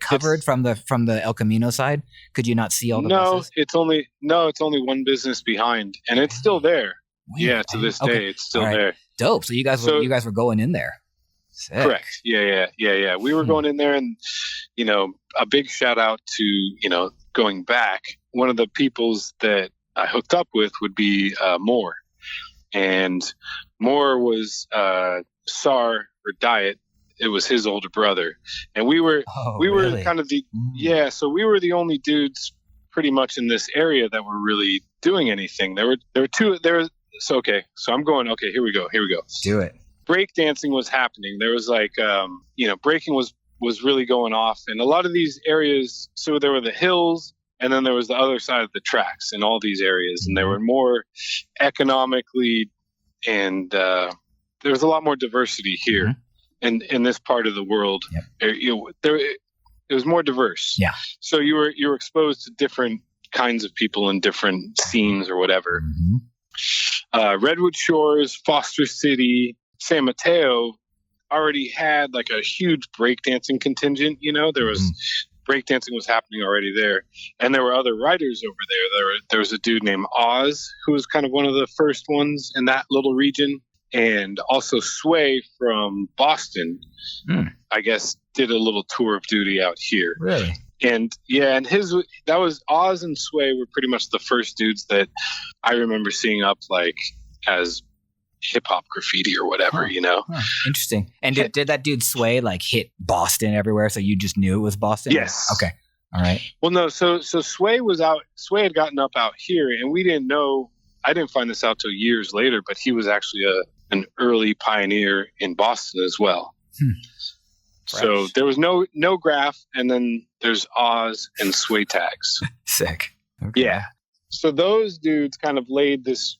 covered from the El Camino side? Could you not see all the buses? It's only one business behind, and it's still there. Weird. To this day, it's still there. Dope. So you guys were going in there. Sick. Correct. Yeah. We were going in there, and a big shout out to going back. One of the peoples that I hooked up with would be Moore, and Moore was SAR or Diet. It was his older brother, and we were really? kind of So we were the only dudes pretty much in this area that were really doing anything. There were two there. So I'm going. Okay, here we go. Do it. Breakdancing was happening. There was like, breaking was really going off. And a lot of these areas, so there were the hills, and then there was the other side of the tracks in all these areas. And they were more economically, and there was a lot more diversity here in this part of the world. It was more diverse. Yeah. So you were exposed to different kinds of people in different scenes or whatever. Redwood Shores, Foster City, San Mateo already had like a huge breakdancing contingent. There was breakdancing was happening already there, and there were other riders over there. There was a dude named Oz who was kind of one of the first ones in that little region, and also Sway from Boston. I guess did a little tour of duty out here. Really? And that was Oz and Sway were pretty much the first dudes that I remember seeing up like as hip hop graffiti or whatever, Interesting. And did that dude Sway like hit Boston everywhere? So you just knew it was Boston? Yes. Okay. All right. Well, no. So Sway had gotten up out here, and we didn't know. I didn't find this out till years later, but he was actually an early pioneer in Boston as well. So there was no graph, and then there's Oz and Sway tags. Sick. Okay. Yeah. So those dudes kind of laid this,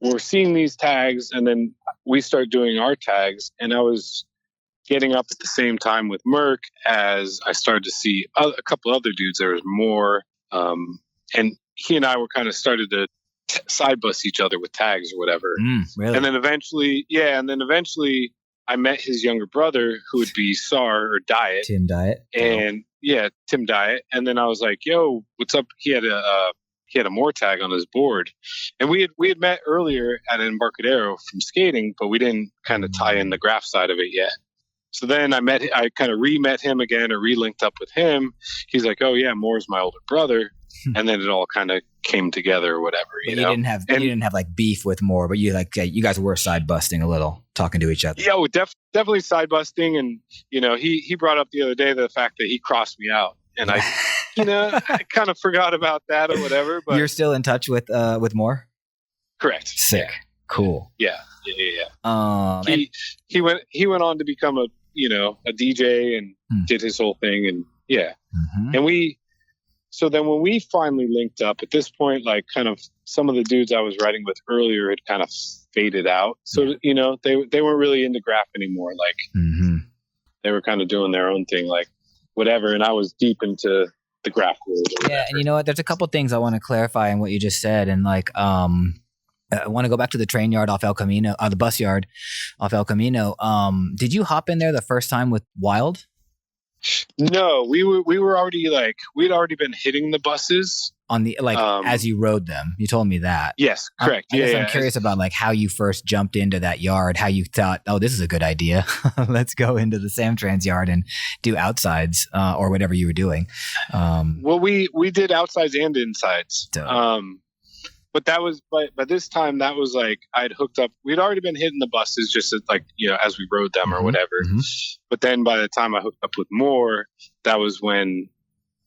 we're seeing these tags, and then we start doing our tags, and I was getting up at the same time with Merc as I started to see a couple other dudes. There was more, and he and I were kind of started to side bus each other with tags or whatever. Really? And then eventually, I met his younger brother, who would be SAR or Diet. Tim Diet. And Tim Diet. And then I was like, yo, what's up? He had a more tag on his board. And we had met earlier at Embarcadero from skating, but we didn't kind of tie in the graph side of it yet. So then I kind of re-met him again or re-linked up with him. He's like, oh yeah, Moore's my older brother. And then it all kind of came together or whatever. You know? You didn't have like beef with Moore, but you guys were side busting a little, talking to each other. Yeah, definitely side busting. And, he brought up the other day the fact that he crossed me out. And I, I kind of forgot about that or whatever. But you're still in touch with Moore? Correct. Sick. Yeah. Cool. Yeah. He went on to become a DJ and did his whole thing. And yeah. Mm-hmm. And so then when we finally linked up at this point, like kind of some of the dudes I was writing with earlier had kind of faded out. So, they weren't really into graph anymore. Like they were kind of doing their own thing, like whatever. And I was deep into the graph world. Yeah. And you know what? There's a couple things I want to clarify in what you just said. And like, I want to go back to the train yard off El Camino, the bus yard off El Camino. Did you hop in there the first time with Wild? No, we were already we'd already been hitting the buses on the as you rode them. You told me that. Yes, correct. I'm curious about like how you first jumped into that yard, how you thought, oh, this is a good idea. Let's go into the Samtrans yard and do outsides or whatever you were doing. Well, we did outsides and insides. But that was by this time that was like I'd hooked up. We'd already been hitting the buses just as we rode them or whatever. Mm-hmm. But then by the time I hooked up with Moore, that was when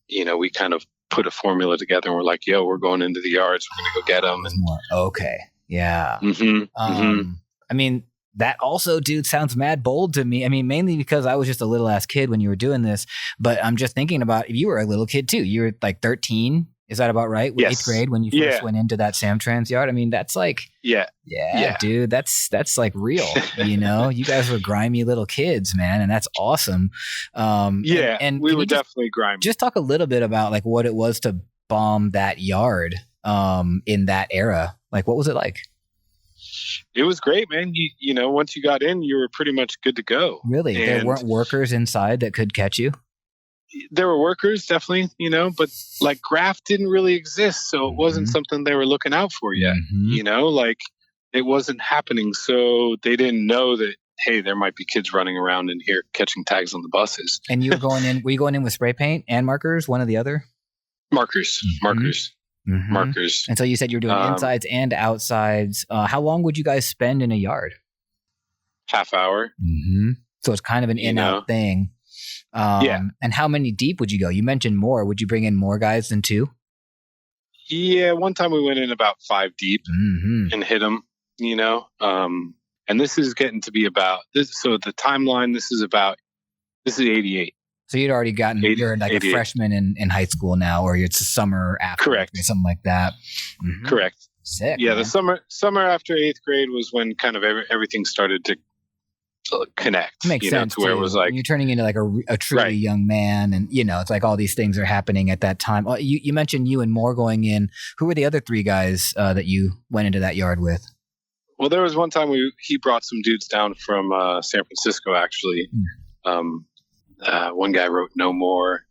we kind of put a formula together and we're like, yo, we're going into the yards. We're gonna go get them. And okay, yeah. I mean, that also, dude, sounds mad bold to me. I mean, mainly because I was just a little ass kid when you were doing this. But I'm just thinking about if you were a little kid too. You were like 13. Is that about right? Yes. 8th grade when you first went into that Samtrans yard? I mean, that's like, yeah, dude, that's like real, You guys were grimy little kids, man, and that's awesome. And we were definitely grimy. Just talk a little bit about like what it was to bomb that yard in that era. Like, what was it like? It was great, man. Once you got in, you were pretty much good to go. Really? There weren't workers inside that could catch you? There were workers, definitely, but like graph didn't really exist. So it wasn't something they were looking out for yet, like it wasn't happening. So they didn't know that, hey, there might be kids running around in here catching tags on the buses. And you were were you going in with spray paint and markers, one or the other? Markers. And so you said you were doing insides and outsides. How long would you guys spend in a yard? Half hour. So it's kind of an in-out thing. And how many deep would you go? You mentioned more. Would you bring in more guys than 2? Yeah, one time we went in about 5 deep and hit them, and this is getting to be about this. So the timeline, this is 88. So you'd already gotten, you're like 88. A freshman in high school now, or it's a summer after. Correct. Or something like that. Correct. Sick. Yeah. Man. The summer after 8th grade was when kind of everything started to connect. Makes sense. To where it was like you're turning into like a truly young man, and it's like all these things are happening at that time. You mentioned you and Moore going in. Who were the other 3 guys that you went into that yard with? Well, there was one time he brought some dudes down from San Francisco actually. One guy wrote No More,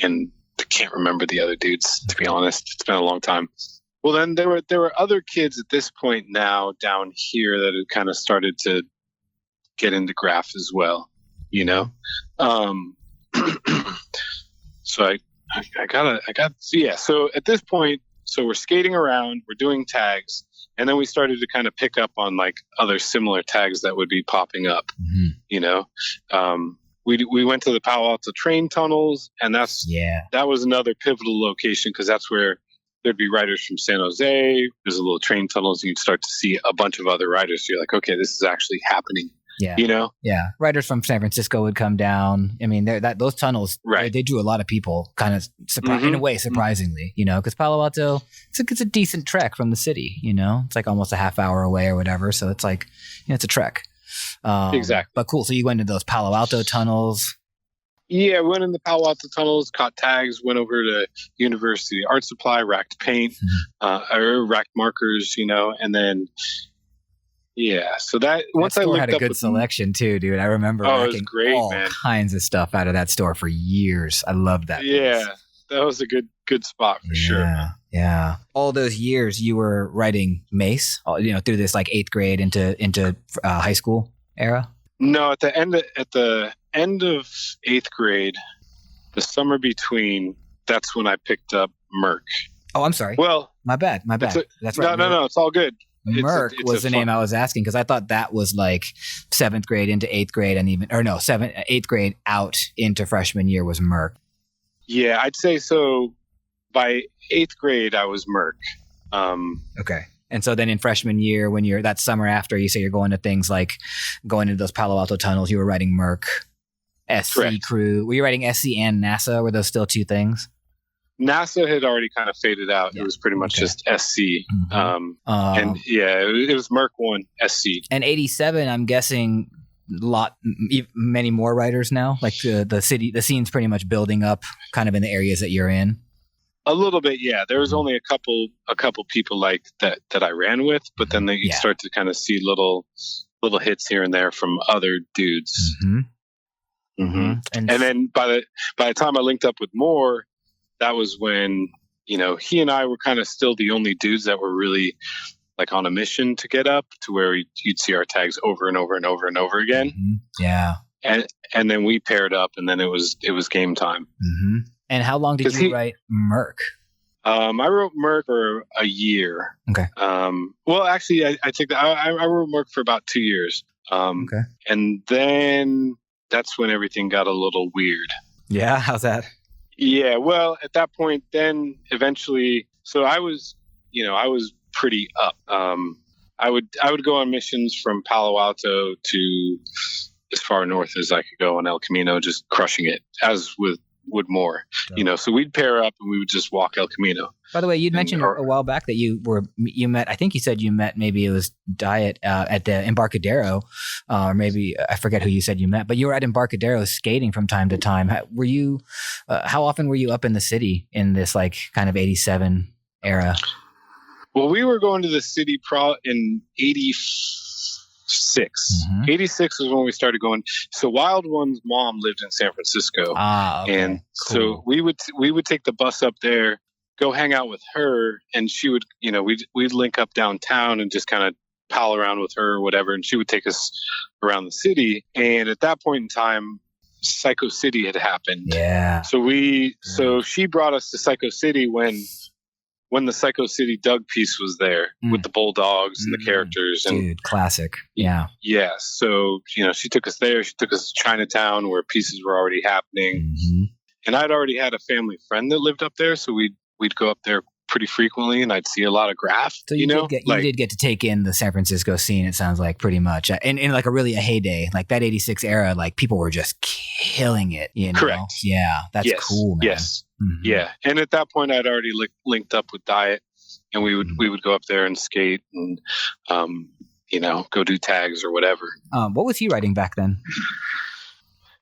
and I can't remember the other dudes, to be honest. It's been a long time. Well, then there were other kids at this point now down here that had kind of started to get into graph as well, So so at this point, we're skating around, we're doing tags, and then we started to kind of pick up on like other similar tags that would be popping up, We went to the Palo Alto train tunnels, and that was another pivotal location because that's where there'd be riders from San Jose. There's a little train tunnels, and you'd start to see a bunch of other riders. So you're like, okay, this is actually happening. Yeah. Yeah. Riders from San Francisco would come down. I mean, those tunnels, they drew a lot of people kind of in a way, surprisingly, because Palo Alto, it's a decent trek from the city, it's like almost a half hour away or whatever. So it's like, it's a trek. Exactly. But cool. So you went into those Palo Alto tunnels. Yeah. We went in the Palo Alto tunnels, caught tags, went over to University Art Supply, racked paint, or racked markers, and then, Yeah. So that once that store I linked had a up good with selection too, dude. I remember it was racking great, all man. kinds of stuff out of that store for years. I loved that place. Yeah, that was a good spot for sure. Yeah. All those years you were writing Mace, through this like 8th grade into high school era. No, at the end of 8th grade, the summer between, that's when I picked up Merc. Oh, I'm sorry. Well, my bad. That's right. No, it's all good. Merc was the name I was asking because I thought that was like 7th grade into 8th grade and 8th grade out into freshman year was Merc. Yeah, I'd say so. By 8th grade, I was Merc. Okay. And so then in freshman year, when you're that summer after, you say you're going to things like going into those Palo Alto tunnels, you were writing Merc, SC Correct. Crew. Were you writing SC and NASA? Were those still two things? NASA had already kind of faded out. Yeah. It was pretty much just SC. Mm-hmm. And yeah, it was Merc 1 SC. And 87, I'm guessing many more writers now. Like the scene's pretty much building up kind of in the areas that you're in. A little bit, yeah. There was only a couple people like that I ran with, but then you start to kind of see little hits here and there from other dudes. Mm-hmm. Mm-hmm. And then by the time I linked up with Moore, that was when he and I were kind of still the only dudes that were really like on a mission to get up to where you'd see our tags over and over and over and over again. Mm-hmm. Yeah, and then we paired up, and then it was game time. Mm-hmm. And how long did you write Merc? I wrote Merc for a year. Okay. Well, actually, I take that. I wrote Merc for about 2 years. Okay. And then that's when everything got a little weird. Yeah. How's that? Yeah. Well, at that point, then eventually, so I was pretty up. I would go on missions from Palo Alto to as far north as I could go on El Camino, just crushing it, as with Woodmore. So we'd pair up and we would just walk El Camino. By the way, you'd mentioned a while back that you met, I think you said you met, maybe it was Diet at the Embarcadero, or maybe I forget who you said you met, but you were at Embarcadero skating from time to time. How often were you up in the city in this like kind of 87 era? Well, we were going to the city in 86. Mm-hmm. 86 was when we started going. So Wild One's mom lived in San Francisco. Okay. And cool. So we would take the bus up there, go hang out with her, and she would, we'd link up downtown and just kind of pal around with her or whatever, and she would take us around the city. And at that point in time, Psycho City had happened. Yeah. So she brought us to Psycho City when the Psycho City Doug piece was there with the bulldogs and the characters. Dude, classic. Yeah. Yeah. So, she took us there. She took us to Chinatown where pieces were already happening. Mm-hmm. And I'd already had a family friend that lived up there. So we'd go up there pretty frequently and I'd see a lot of graph. So you did get to take in the San Francisco scene, it sounds like, pretty much. And in like a heyday, like that 86 era, like people were just killing it, Correct. Yeah. That's cool, man. Yes. Mm-hmm. Yeah. And at that point I'd already linked up with Diet, and we would go up there and skate and, go do tags or whatever. What was he writing back then?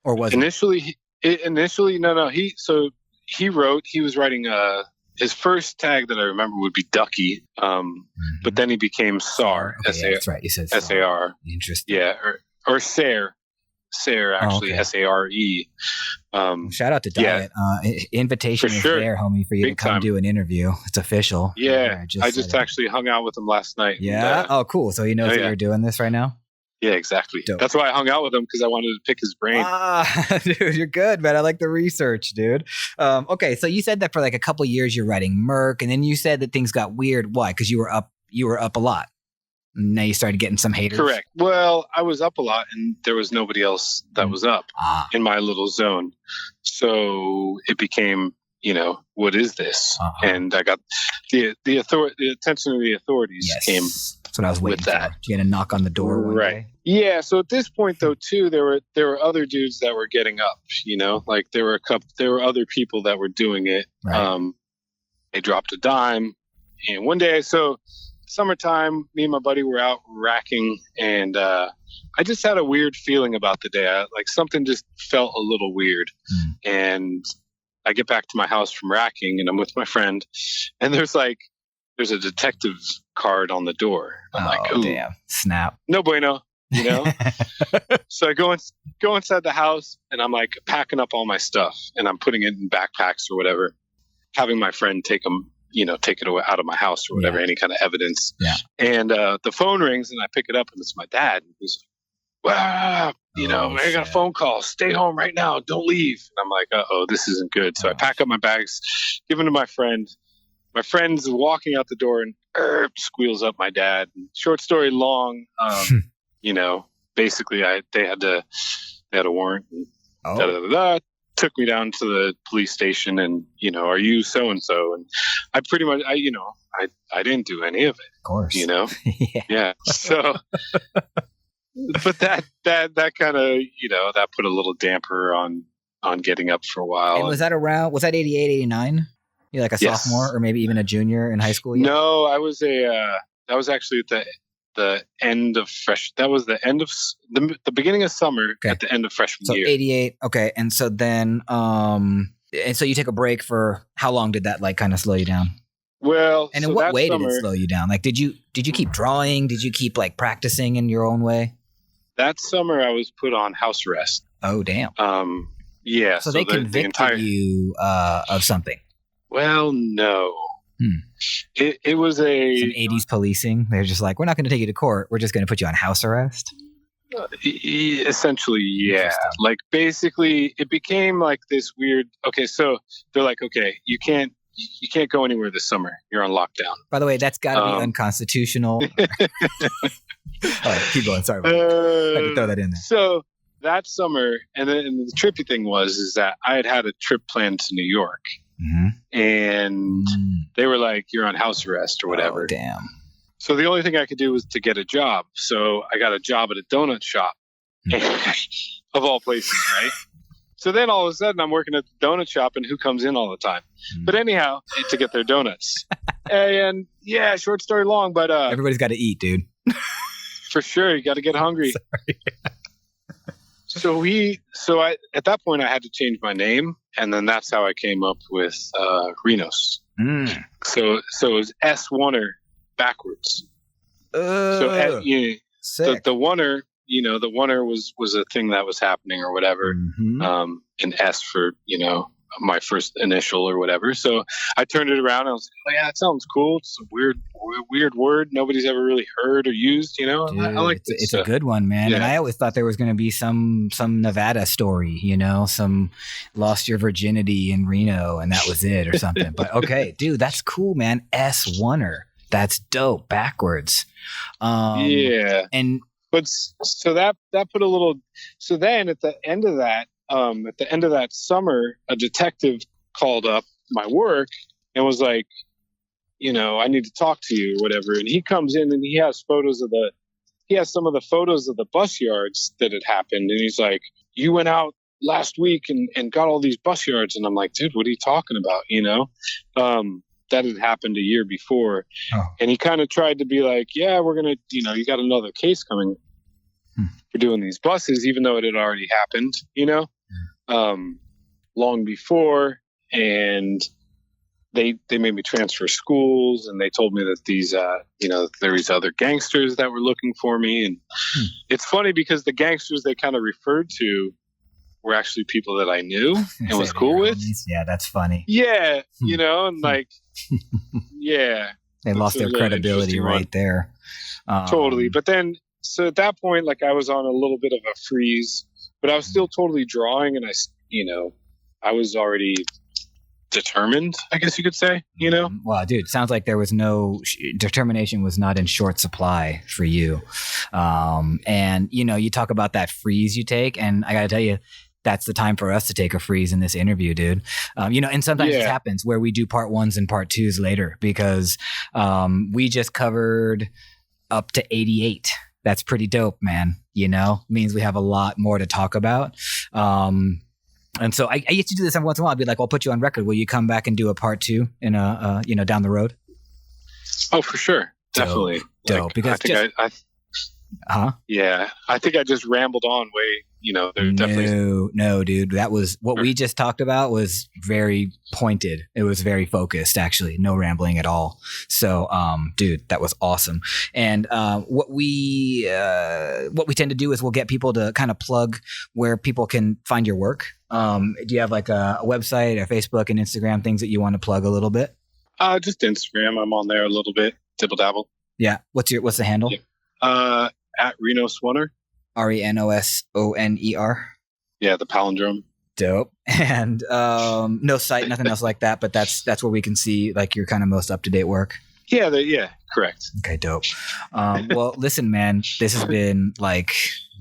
Or was initially, no. He was writing, his first tag that I remember would be Ducky. But then he became SAR. Okay, yeah, that's right. You said SAR. Interesting. Yeah. Or SARE. SARE, actually, SARE. Shout out to Diet. Invitation is there, homie, for you to come do an interview. It's official. Yeah. I just actually hung out with him last night. Yeah. And, cool. So he knows that you're doing this right now? Yeah, exactly. Dope. That's why I hung out with him, because I wanted to pick his brain. Dude, you're good, man. I like the research, dude. Okay, so you said that for like a couple years you're writing Merc, and then you said that things got weird. Why? Because you were up a lot. And now you started getting some haters. Correct. Well, I was up a lot, and there was nobody else that was up in my little zone. So it became, what is this? Uh-huh. And I got the attention of the authorities came. That's what I was waiting for. You had a knock on the door one day. Yeah. So at this point, though, too, there were other dudes that were getting up. Like there were other people that were doing it. Right. They dropped a dime, and one day, summertime, me and my buddy were out racking, and I just had a weird feeling about the day. Like something just felt a little weird, and I get back to my house from racking, and I'm with my friend, and there's like there's a detective card on the door. I'm like, ooh, damn, snap. No bueno, you know? So I go inside the house and I'm like packing up all my stuff and I'm putting it in backpacks or whatever, having my friend take it away out of my house or whatever, any kind of evidence. Yeah. And the phone rings and I pick it up and it's my dad. And he's like, wow, I got a phone call. Stay home right now. Don't leave. And I'm like, uh-oh, this isn't good. So I pack up my bags, give them to my friend. My friend's walking out the door and squeals up my dad. And short story long, basically they had a warrant. And took me down to the police station and, are you so-and-so? And I pretty much, I didn't do any of it. Of course. Yeah. So, but that kind of, that put a little damper on getting up for a while. And was that 88, 89? You're like a sophomore or maybe even a junior in high school? No, I was that was actually at the end of that was the end of the beginning of summer at the end of freshman year. So 88. Okay. And so then, and so you take a break for how long did that like kind of slow you down? Well, and in what way did it slow you down? Like, did you keep drawing? Did you keep like practicing in your own way? That summer I was put on house arrest. Oh, damn. Yeah. So they convicted you of something. Well, no. It was some 80s policing. They're just like, we're not going to take you to court. We're just going to put you on house arrest. Essentially, yeah. Like basically, it became like this weird. Okay, so they're like, okay, you can't go anywhere this summer. You're on lockdown. By the way, that's got to be unconstitutional. All right, keep going. Sorry about that. I had to throw that in there. So that summer, and the trippy thing is that I had a trip planned to New York. Mm-hmm. And they were like, you're on house arrest or whatever. Oh, damn. So the only thing I could do was to get a job. So I got a job at a donut shop of all places, right? So then all of a sudden I'm working at the donut shop and who comes in all the time? But anyhow, to get their donuts. And yeah, short story long, but everybody's got to eat, dude. For sure. You got to get hungry. So at that point I had to change my name, and then that's how I came up with Renos. So it was S Oneer backwards. So sick. The Oneer, the Oneer was a thing that was happening or whatever. Mm-hmm. And S for my first initial or whatever. So I turned it around and I was like, oh yeah, that sounds cool. It's a weird word nobody's ever really heard or used, Dude, I like it. It's a good one, man. Yeah. And I always thought there was going to be some Nevada story, some lost your virginity in Reno and that was it or something. But okay, dude, that's cool, man. S Oneer. That's dope. Backwards. Yeah. And but so that put a little, so then at the end of that summer, a detective called up my work and was like, I need to talk to you or whatever. And he comes in and he has some of the photos of the bus yards that had happened. And he's like, you went out last week and got all these bus yards. And I'm like, dude, what are you talking about? That had happened a year before. Oh. And he kind of tried to be like, yeah, we're going to, you got another case coming for doing these buses, even though it had already happened, long before. And they made me transfer schools, and they told me that these, there was other gangsters that were looking for me. And it's funny because the gangsters they kind of referred to were actually people that I knew and was cool with. Yeah, that's funny. Yeah, and like, yeah. They lost their credibility right there. Totally. But then, so at that point, like I was on a little bit of a freeze, but I was still totally drawing, and I was already determined, I guess you could say, Well, dude, sounds like there was determination was not in short supply for you. And you talk about that freeze you take, and I got to tell you, that's the time for us to take a freeze in this interview, dude. And sometimes it happens where we do part ones and part twos later because we just covered up to 88. That's pretty dope, man. Means we have a lot more to talk about. And so I used to do this every once in a while. I'd be like, I'll put you on record. Will you come back and do a part two in down the road? Oh, for sure. Definitely. Dope. Because I think I just rambled on way, they're definitely no, dude. That was what we just talked about. Was very pointed. It was very focused. Actually, no rambling at all. So, dude, that was awesome. And what we tend to do is we'll get people to kind of plug where people can find your work. Do you have like a website or Facebook and Instagram things that you want to plug a little bit? Just Instagram. I'm on there a little bit. Dibble dabble. Yeah. What's the handle? Yeah. At Renos Swoner. RENOSONER. Yeah, the palindrome. Dope. And no site, nothing else like that. But that's where we can see like your kind of most up to date work. Yeah, correct. Okay, dope. Well, listen, man, this has been like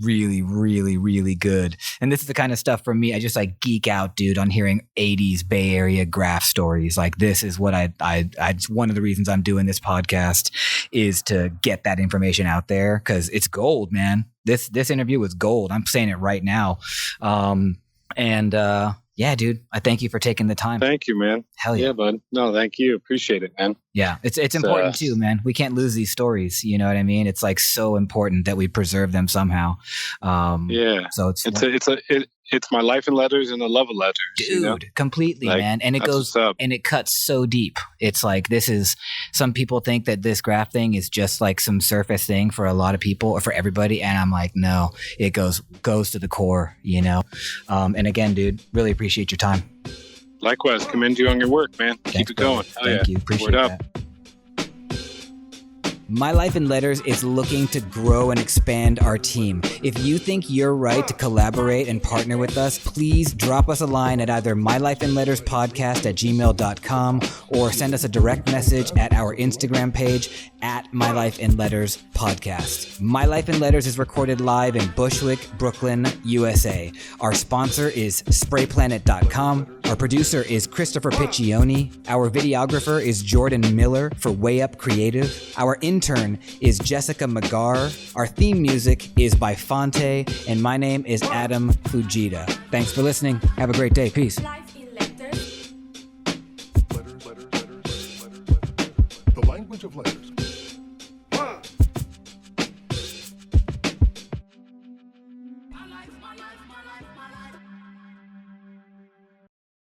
really, really, really good. And this is the kind of stuff for me. I just like geek out, dude, on hearing 80s Bay Area graph stories. Like this is what I one of the reasons I'm doing this podcast is to get that information out there because it's gold, man. This interview was gold. I'm saying it right now. Yeah, dude, I thank you for taking the time. Thank you, man. Hell yeah, bud. No, thank you. Appreciate it, man. Yeah, it's important too, man. We can't lose these stories. You know what I mean? It's like so important that we preserve them somehow. Yeah. So it's my life in letters and a love of letters, dude. Completely, like, man. And it goes and it cuts so deep. It's like some people think that this graph thing is just like some surface thing for a lot of people or for everybody, and I'm like, no, it goes to the core, And again, dude, really appreciate your time. Likewise, commend you on your work, man. Keep it going. Thank you. Appreciate that. My Life in Letters is looking to grow and expand our team. If you think you're right to collaborate and partner with us, please drop us a line at either mylifeinletterspodcast@gmail.com or send us a direct message at our Instagram page at My Life in Letters Podcast. My Life in Letters is recorded live in Bushwick, Brooklyn, USA. Our sponsor is sprayplanet.com. Our producer is Christopher Piccioni. Our videographer is Jordan Miller for Way Up Creative. Our intern is Jessica Magar. Our theme music is by Fonte. And my name is Adam Fujita. Thanks for listening. Have a great day. Peace. Life in letters. Letters. The language of letters.